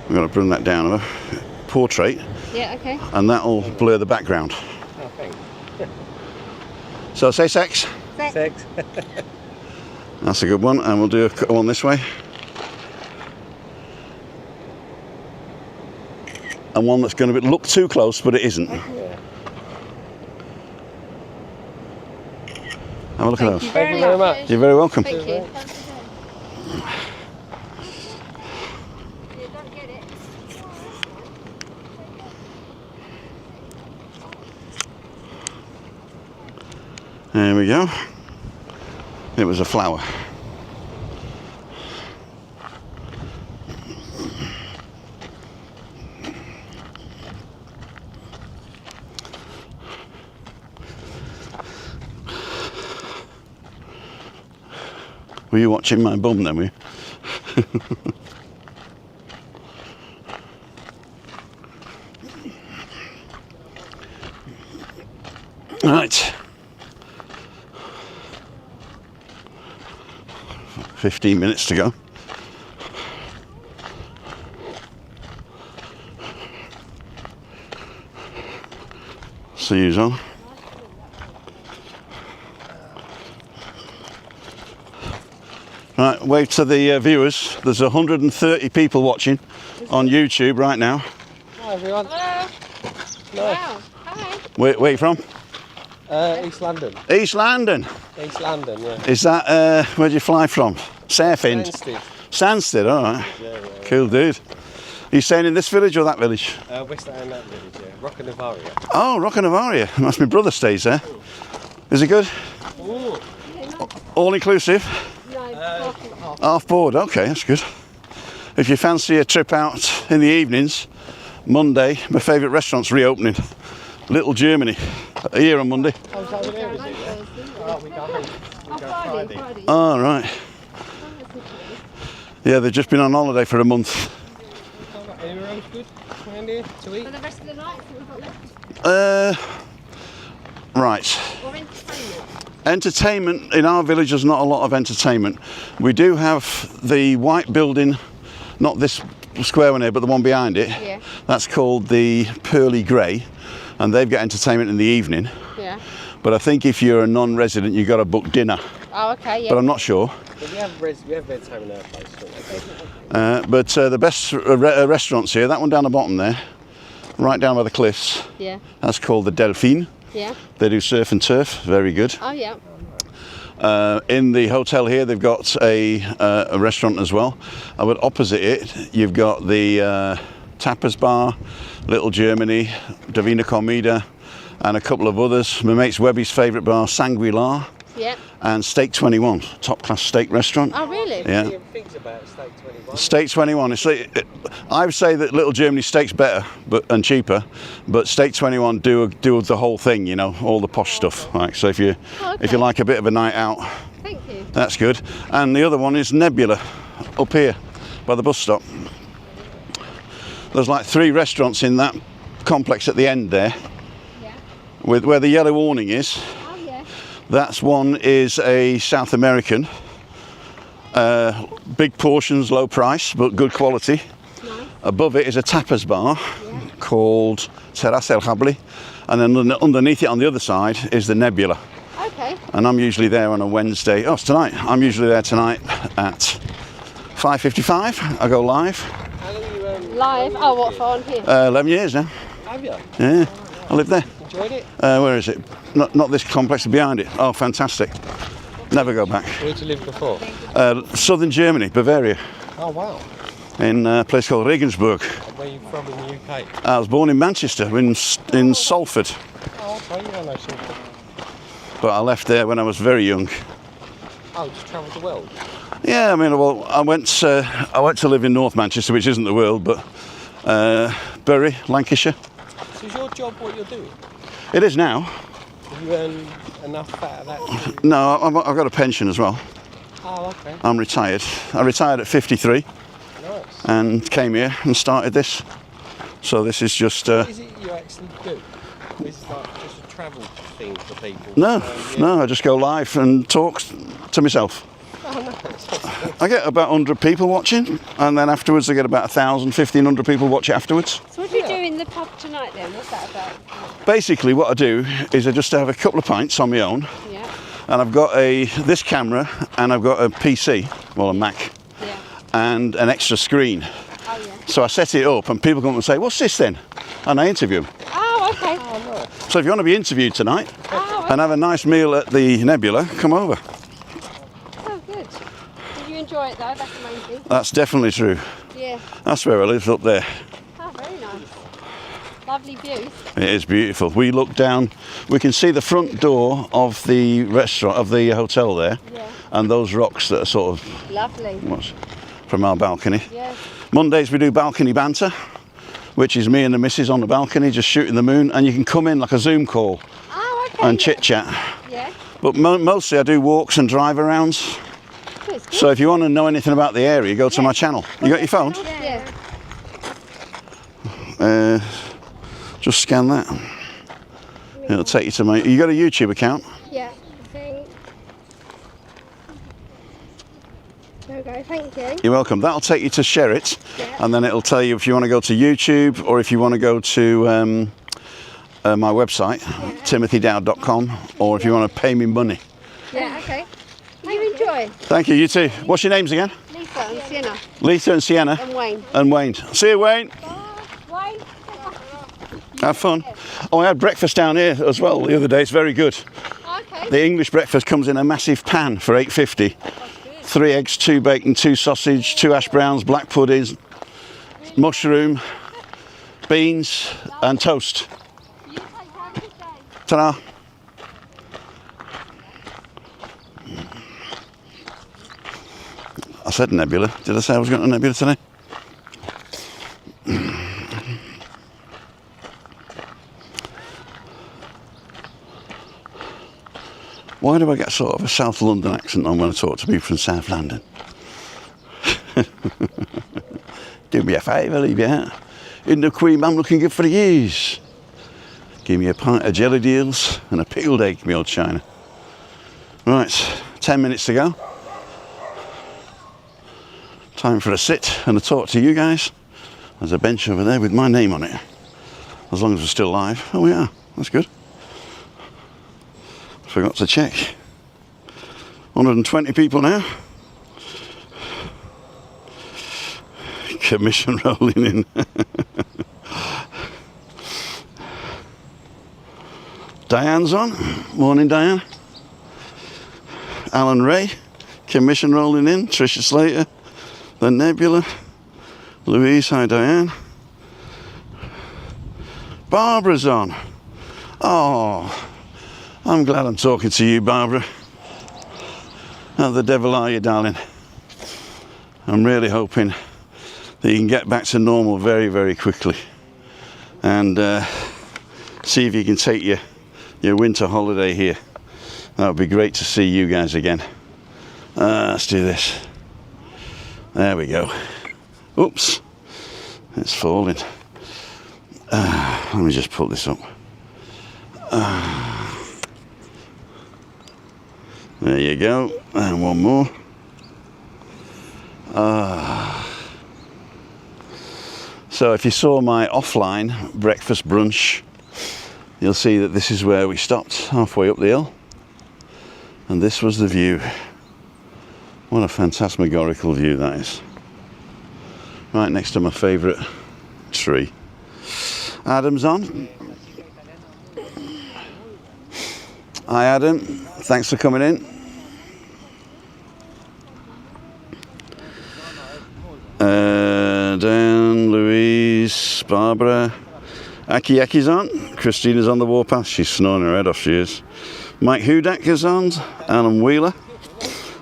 [SPEAKER 1] I'm going to bring that down, portrait.
[SPEAKER 4] Yeah, okay.
[SPEAKER 1] And that'll blur the background.
[SPEAKER 3] Oh, thanks.
[SPEAKER 1] So say sex.
[SPEAKER 3] Sex.
[SPEAKER 1] That's a good one, and we'll do one this way. And one that's going to look too close, but it isn't.
[SPEAKER 3] Yeah.
[SPEAKER 1] Have a look at those.
[SPEAKER 3] Thank you very much.
[SPEAKER 1] You're very welcome.
[SPEAKER 4] Thank you.
[SPEAKER 1] There we go. It was a flower. Were you watching my bum then, were you? Right. 15 minutes to go. See you on. Right, wave to the viewers. There's 130 people watching on YouTube right now.
[SPEAKER 3] Hi everyone.
[SPEAKER 4] Hello.
[SPEAKER 3] Nice.
[SPEAKER 4] Wow. Hi.
[SPEAKER 1] Where you from?
[SPEAKER 3] East London.
[SPEAKER 1] East London.
[SPEAKER 3] East London, yeah.
[SPEAKER 1] Is that, where do you fly from? Sairfield?
[SPEAKER 3] Stansted.
[SPEAKER 1] Stansted, alright.
[SPEAKER 3] Yeah.
[SPEAKER 1] Cool dude. Are you staying in this village or that village?
[SPEAKER 3] West End, that village, yeah. Rocca Navaria.
[SPEAKER 1] Oh, Rocca Navaria. That's my brother stays there. Is it good?
[SPEAKER 3] Ooh.
[SPEAKER 1] All inclusive?
[SPEAKER 3] Uh,
[SPEAKER 1] Half board, okay, that's good. If you fancy a trip out in the evenings, Monday, my favourite restaurant's reopening. Little Germany, here on Monday.
[SPEAKER 3] Oh, is that there, is it? Oh, we go Friday.
[SPEAKER 1] Oh, right. Yeah, they've just been on holiday for a month.
[SPEAKER 3] Anywhere else good around here to eat?
[SPEAKER 5] For the rest of the night, what we've got left.
[SPEAKER 1] Right.
[SPEAKER 5] Or entertainment.
[SPEAKER 1] Entertainment, in our village there's not a lot of entertainment. We do have the white building, not this square one here, but the one behind it.
[SPEAKER 5] Yeah.
[SPEAKER 1] That's called the Pearly Grey, and they've got entertainment in the evening.
[SPEAKER 5] Yeah.
[SPEAKER 1] But I think if you're a non-resident, you've got to book dinner.
[SPEAKER 5] Oh, okay, yeah.
[SPEAKER 1] But I'm not sure.
[SPEAKER 3] But we have bedtime in our place, don't we?
[SPEAKER 1] But the best restaurants here, that one down the bottom there, right down by the cliffs,
[SPEAKER 5] Yeah.
[SPEAKER 1] that's called the Delphine.
[SPEAKER 5] Yeah.
[SPEAKER 1] They do surf and turf, very good.
[SPEAKER 5] Oh, yeah.
[SPEAKER 1] In the hotel here, they've got a restaurant as well. But opposite it, you've got the Tapas Bar, Little Germany, Divina Comida, and a couple of others. My mate's Webby's favourite bar, Sanguilar,
[SPEAKER 5] Yeah.
[SPEAKER 1] and Steak 21, top-class steak restaurant.
[SPEAKER 5] Oh, really?
[SPEAKER 1] Yeah.
[SPEAKER 3] Ian thinks about Steak 21.
[SPEAKER 1] Steak 21. I would say that Little Germany steak's better and cheaper, but Steak 21 do the whole thing, you know, all the posh stuff. Right. So if you like a bit of a night out,
[SPEAKER 5] Thank you.
[SPEAKER 1] that's good. And the other one is Nebula, up here by the bus stop. There's like 3 restaurants in that complex at the end there,
[SPEAKER 5] Yeah.
[SPEAKER 1] with where the yellow awning is.
[SPEAKER 5] Oh, yeah.
[SPEAKER 1] That's one is a South American. Big portions, low price, but good quality.
[SPEAKER 5] Nice.
[SPEAKER 1] Above it is a tapas bar called Terrace El Habli, and then underneath it on the other side is the Nebula.
[SPEAKER 5] Okay.
[SPEAKER 1] And I'm usually there on a Wednesday. Oh, it's tonight. I'm usually there tonight at 5:55. I go live.
[SPEAKER 3] How long you
[SPEAKER 5] Live. Oh, what, for on here?
[SPEAKER 1] 11 years now.
[SPEAKER 3] have you?
[SPEAKER 1] Yeah, I live there.
[SPEAKER 3] Enjoyed it?
[SPEAKER 1] Where is it? Not this complex, behind it. Oh, fantastic. Never go back.
[SPEAKER 3] Where did you live before?
[SPEAKER 1] Southern Germany, Bavaria,
[SPEAKER 3] Oh wow.
[SPEAKER 1] in a place called Regensburg.
[SPEAKER 3] Where are you from in the UK?
[SPEAKER 1] I was born in Manchester, in Salford,
[SPEAKER 3] Oh, okay, yeah, no, sure.
[SPEAKER 1] but I left there when I was very young.
[SPEAKER 3] Oh, just travelled the world?
[SPEAKER 1] Yeah, I mean, well, I went to live in North Manchester, which isn't the world, but Bury, Lancashire.
[SPEAKER 3] So is your job what you're doing?
[SPEAKER 1] It is now.
[SPEAKER 3] Have you earned enough out of that?
[SPEAKER 1] No, I've got a pension as well.
[SPEAKER 3] Oh, okay.
[SPEAKER 1] I'm retired. I retired at 53
[SPEAKER 3] Nice.
[SPEAKER 1] and came here and started this. So this is just...
[SPEAKER 3] What is it you actually do? Is it like just a travel thing for people?
[SPEAKER 1] No,
[SPEAKER 3] Yeah.
[SPEAKER 1] no, I just go live and talk to myself.
[SPEAKER 3] Oh, no.
[SPEAKER 1] I get about 100 people watching, and then afterwards I get about 1,000, 1,500 people watch it afterwards.
[SPEAKER 5] So what do you do in the pub tonight then? What's that about?
[SPEAKER 1] Basically what I do is I just have a couple of pints on my own,
[SPEAKER 5] Yeah.
[SPEAKER 1] and I've got this camera, and I've got a PC, well a Mac,
[SPEAKER 5] Yeah.
[SPEAKER 1] and an extra screen.
[SPEAKER 5] Oh, yeah.
[SPEAKER 1] So I set it up and people come and say, what's this then? And I interview them.
[SPEAKER 5] Oh, okay.
[SPEAKER 1] So if you want to be interviewed tonight
[SPEAKER 5] Oh,
[SPEAKER 1] and have a nice meal at the Nebula, come over.
[SPEAKER 5] oh, good. Did you enjoy it though? That's the main thing.
[SPEAKER 1] That's definitely true.
[SPEAKER 5] Yeah.
[SPEAKER 1] That's where I live, up there.
[SPEAKER 5] Oh, very nice. Lovely views.
[SPEAKER 1] It is beautiful. We look down, we can see the front door of the restaurant, of the hotel there,
[SPEAKER 5] Yeah.
[SPEAKER 1] and those rocks that are sort of
[SPEAKER 5] Lovely.
[SPEAKER 1] from our balcony.
[SPEAKER 5] Yeah.
[SPEAKER 1] Mondays we do balcony banter, which is me and the missus on the balcony just shooting the moon, and you can come in like a Zoom call
[SPEAKER 5] Oh, okay.
[SPEAKER 1] and chit chat.
[SPEAKER 5] Yeah.
[SPEAKER 1] But mostly I do walks and drive arounds.
[SPEAKER 5] Good. Good.
[SPEAKER 1] So if you want to know anything about the area, go to my channel. You got your phone?
[SPEAKER 5] Yeah.
[SPEAKER 1] Just scan that. It'll take you to my... You got a YouTube account?
[SPEAKER 6] Yeah, I think. There we go, thank you.
[SPEAKER 1] You're welcome. That'll take you to Sherritt,
[SPEAKER 6] Yeah.
[SPEAKER 1] and then it'll tell you if you want to go to YouTube or if you want to go to my website, timothydowd.com, or if you want to pay me money.
[SPEAKER 6] Yeah, okay. You enjoy.
[SPEAKER 1] Thank you, you too. What's your names again?
[SPEAKER 5] Lisa and Sienna
[SPEAKER 1] Lisa and Sienna
[SPEAKER 5] and Wayne.
[SPEAKER 1] and Wayne. See you, Wayne.
[SPEAKER 5] Wayne.
[SPEAKER 1] Have fun. Oh, I had breakfast down here as well the other day. It's very good.
[SPEAKER 5] Okay.
[SPEAKER 1] The English breakfast comes in a massive pan for $8.50. 3 eggs, 2 bacon, 2 sausage, 2 hash browns, black puddings, mushroom, beans, and toast. Ta-da! I said Nebula. Did I say I was going to Nebula today? Why do I get sort of a South London accent on when I talk to people from South London? Do me a favour, leave you out. Isn't the Queen Mum looking good for the years? Give me a pint of jelly deals and a pickled egg, me old China. Right, 10 minutes to go. Time for a sit and a talk to you guys. There's a bench over there with my name on it. As long as we're still live. Oh, we are. That's good. Forgot to check. 120 people now. Commission rolling in. Diane's on. Morning, Diane. Alan Ray. Commission rolling in. Tricia Slater. The Nebula. Louise. Hi, Diane. Barbara's on. Oh, I'm glad I'm talking to you, Barbara. How the devil are you, darling? I'm really hoping that you can get back to normal very, very quickly. And see if you can take your winter holiday here. That would be great to see you guys again. Let's do this. There we go. Oops, it's falling. Let me just pull this up. There you go. And one more. So if you saw my offline breakfast brunch, you'll see that this is where we stopped, halfway up the hill. And this was the view. What a phantasmagorical view that is. Right next to my favourite tree. Adam's on. Hi Adam, thanks for coming in. Dan, Louise, Barbara. Aki's on. Christina's on the warpath. She's snoring her head off, she is. Mike Hudak is on. Alan Wheeler.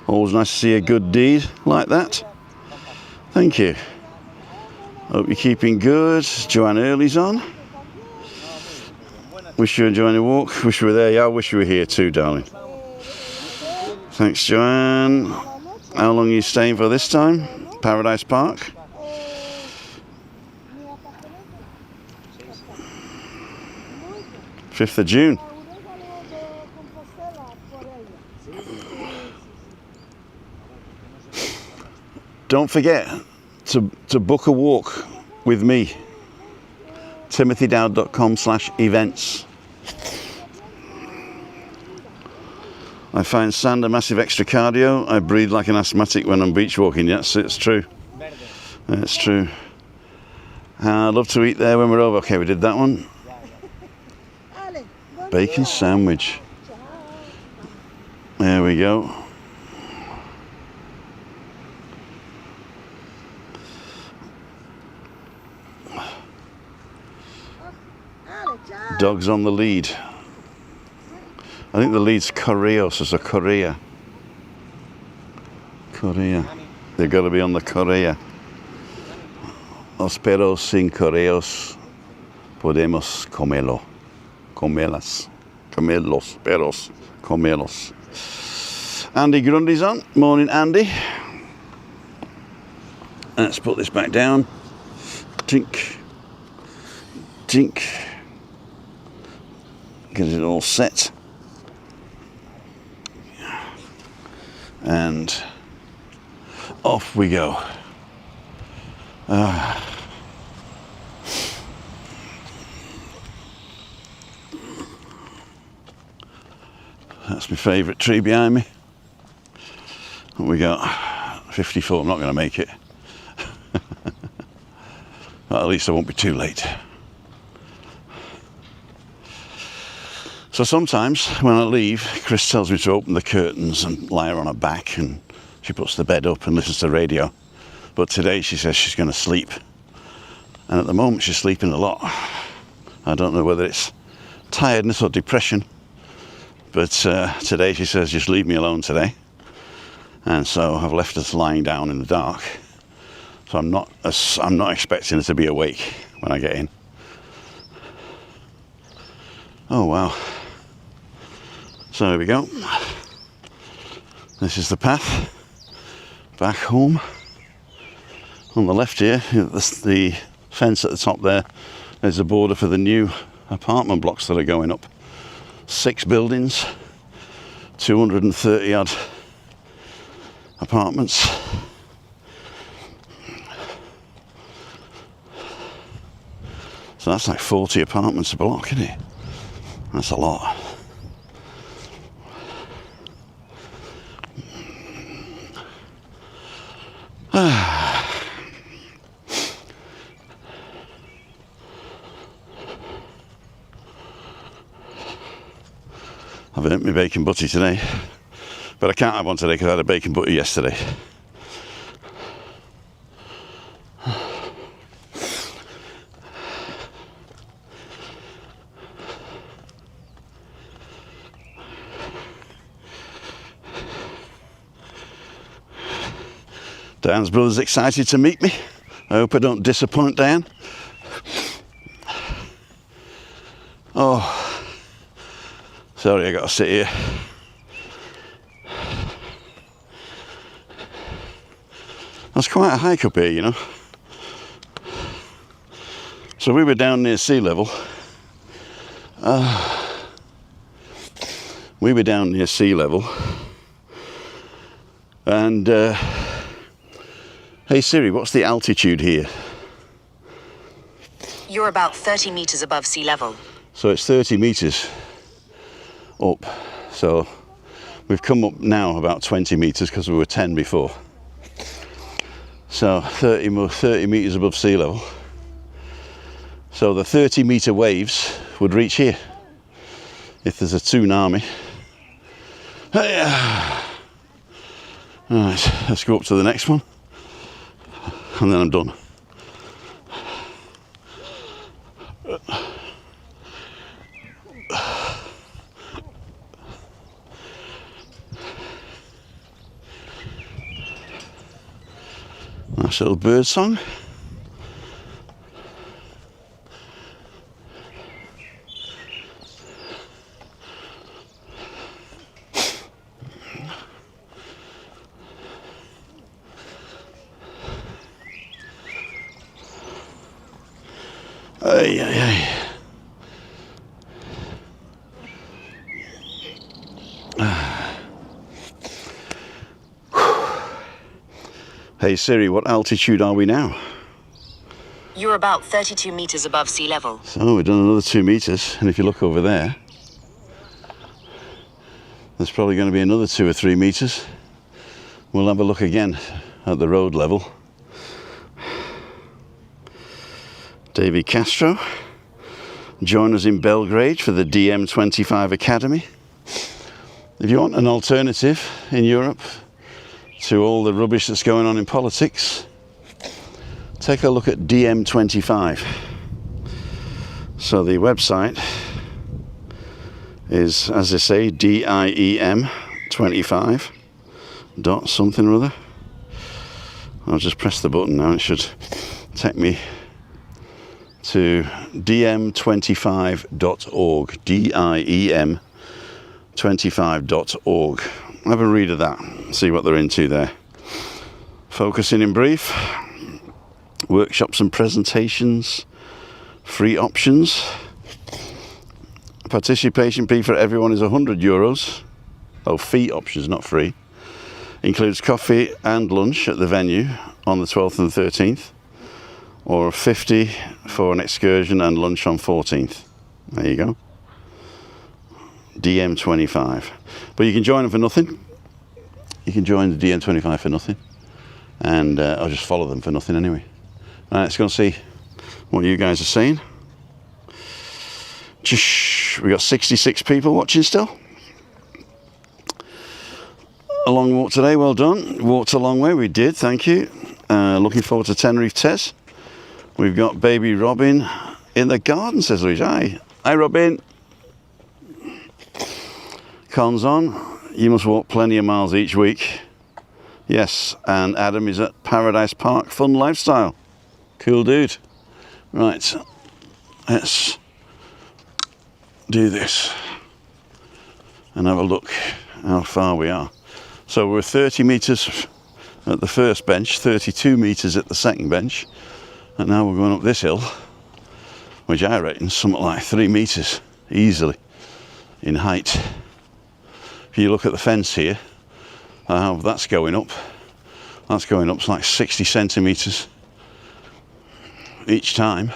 [SPEAKER 1] Always nice to see a good deed like that. Thank you. Hope you're keeping good. Joanne Early's on. Wish you were enjoying the walk. Wish you were there. Yeah, I wish you were here too, darling. Thanks, Joanne. How long are you staying for this time? Paradise Park. Fifth of June. Don't forget to book a walk with me. timothydowd.com/events. I find sand a massive extra cardio. I breathe like an asthmatic when I'm beach walking. Yes, it's true. It's true. I'd love to eat there when we're over. Okay, we did that one. Bacon sandwich. There we go. Dogs on the lead. I think the lead's Correos, so Korea. Korea. They've got to be on the Korea. Los perros sin correos podemos comerlo. Comerlas. Comer los perros. Comerlos. Andy Grundy's on. Morning, Andy. Let's put this back down. Tink. Tink. Get it all set. And off we go. That's my favourite tree behind me. What we got? 54. I'm not going to make it. But at least I won't be too late. So sometimes when I leave, Chris tells me to open the curtains and lie her on her back, and she puts the bed up and listens to the radio. But today she says she's going to sleep. And at the moment she's sleeping a lot. I don't know whether it's tiredness or depression. But today she says, just leave me alone today. And so I've left her lying down in the dark. So I'm not expecting her to be awake when I get in. Oh wow. So there we go. This is the path back home. On the left here, the fence at the top there is the border for the new apartment blocks that are going up. 6 buildings, 230 odd apartments. So that's like 40 apartments a block, isn't it? That's a lot. I've earned my bacon butty today, but I can't have one today because I had a bacon butty yesterday. Diane's brother's excited to meet me. I hope I don't disappoint Diane. Oh, sorry, I got to sit here. That's quite a hike up here, you know. So we were down near sea level. We were down near sea level. And, hey Siri, what's the altitude here?
[SPEAKER 2] You're about 30 meters above sea level.
[SPEAKER 1] So it's 30 meters up. So we've come up now about 20 meters because we were 10 before. So 30 meters above sea level. So the 30 meter waves would reach here if there's a tsunami. Right, let's go up to the next one. And then I'm done. Nice little bird song. Ay, ay, ay. Hey Siri, what altitude are we now?
[SPEAKER 2] You're about 32 meters above sea level.
[SPEAKER 1] So we've done another 2 meters, and if you look over there, there's probably going to be another 2 or 3 meters. We'll have a look again at the road level. David Castro, join us in Belgrade for the DM25 Academy. If you want an alternative in Europe to all the rubbish that's going on in politics, take a look at DM25. So the website is, as I say, DIEM25 dot something or other. I'll just press the button now, it should take me to diem25.org, diem25.org. Have a read of that, see what they're into there. Focusing in brief, workshops and presentations, free options. Participation fee for everyone is €100. Oh, fee options, not free. Includes coffee and lunch at the venue on the 12th and 13th. Or 50 for an excursion and lunch on 14th. There you go. DM25. But you can join them for nothing. You can join the DM25 for nothing. And I'll just follow them for nothing anyway. Right, let's go and see what you guys are saying. We got 66 people watching still. A long walk today, well done. Walked a long way, we did, thank you. Looking forward to Tenerife Tess. We've got baby Robin in the garden, says Louise. Hi. Hi, Robin. Cons on. You must walk plenty of miles each week. Yes, and Adam is at Paradise Park Fun Lifestyle. Cool dude. Right, let's do this and have a look how far we are. So we're 30 meters at the first bench, 32 metres at the second bench, and now we're going up this hill, which I reckon is something like 3 metres easily in height. If you look at the fence here, that's going up. That's going up like 60 centimetres each time,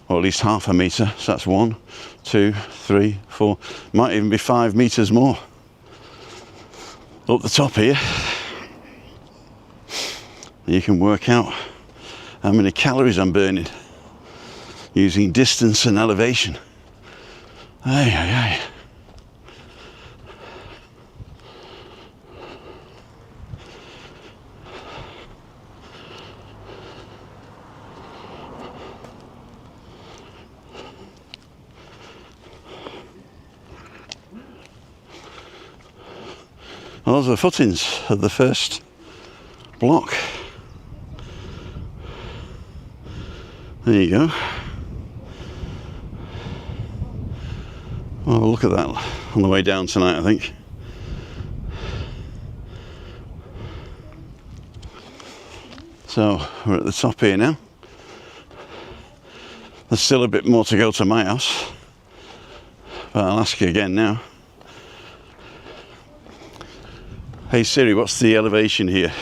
[SPEAKER 1] or at least half a metre. So that's 1, 2, 3, 4, might even be 5 metres more up the top here. You can work out how many calories I'm burning using distance and elevation. Aye, aye, aye. Well, those are the footings of the first block. There you go. Well, we'll look at that on the way down tonight, I think. So we're at the top here now. There's still a bit more to go to my house, but I'll ask you again now. Hey Siri, what's the elevation here?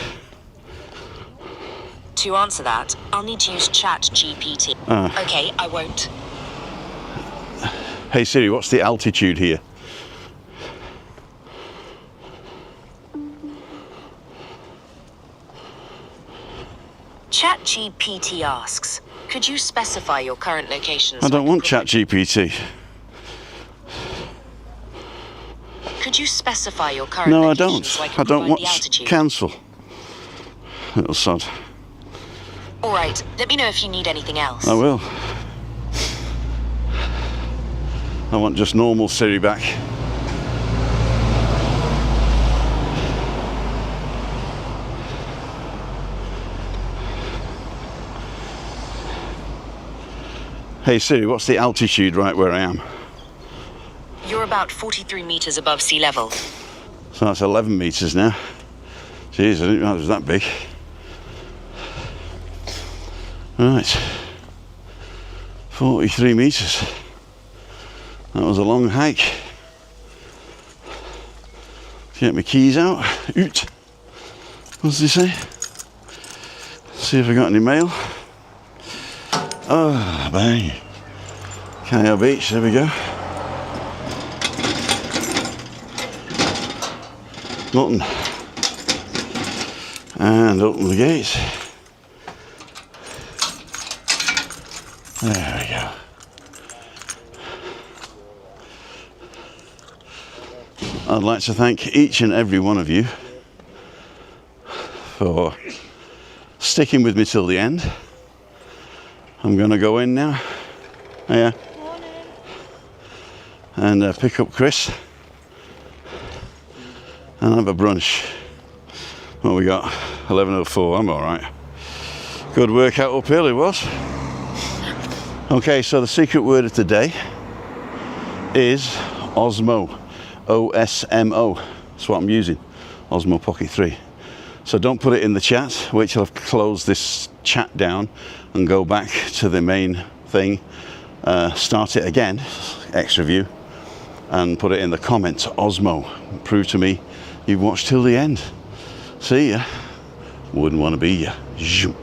[SPEAKER 2] To answer that, I'll need to use ChatGPT. Okay, I won't.
[SPEAKER 1] Hey Siri, what's the altitude here?
[SPEAKER 2] ChatGPT asks, could you specify your current location?
[SPEAKER 1] I don't want ChatGPT.
[SPEAKER 2] Could you specify your current
[SPEAKER 1] No, I
[SPEAKER 2] location
[SPEAKER 1] don't.
[SPEAKER 2] so I
[SPEAKER 1] I don't
[SPEAKER 2] provide
[SPEAKER 1] want
[SPEAKER 2] the altitude?
[SPEAKER 1] cancel. Little sod.
[SPEAKER 2] All right, let me know if you need anything else.
[SPEAKER 1] I will. I want just normal Siri back. Hey Siri, what's the altitude right where I am?
[SPEAKER 2] You're about 43 meters above sea level.
[SPEAKER 1] So that's 11 meters now. Jeez, I didn't realize it was that big. Right. 43 meters. That was a long hike. Get my keys out. Oot. What does he say? See if I got any mail. Oh, bang. Cayenne Beach, there we go. Nothing. And open the gates. There we go. I'd like to thank each and every one of you for sticking with me till the end. I'm going to go in now. Yeah. And pick up Chris and have a brunch. What we got? 11:04. I'm all right. Good workout uphill it was. Okay, so the secret word of today is Osmo. O-S-M-O. That's what I'm using. Osmo Pocket 3. So don't put it in the chat. Wait till I've closed this chat down and go back to the main thing. Start it again, extra view, and put it in the comments. Osmo. Prove to me you've watched till the end. See ya. Wouldn't want to be ya. Zoom.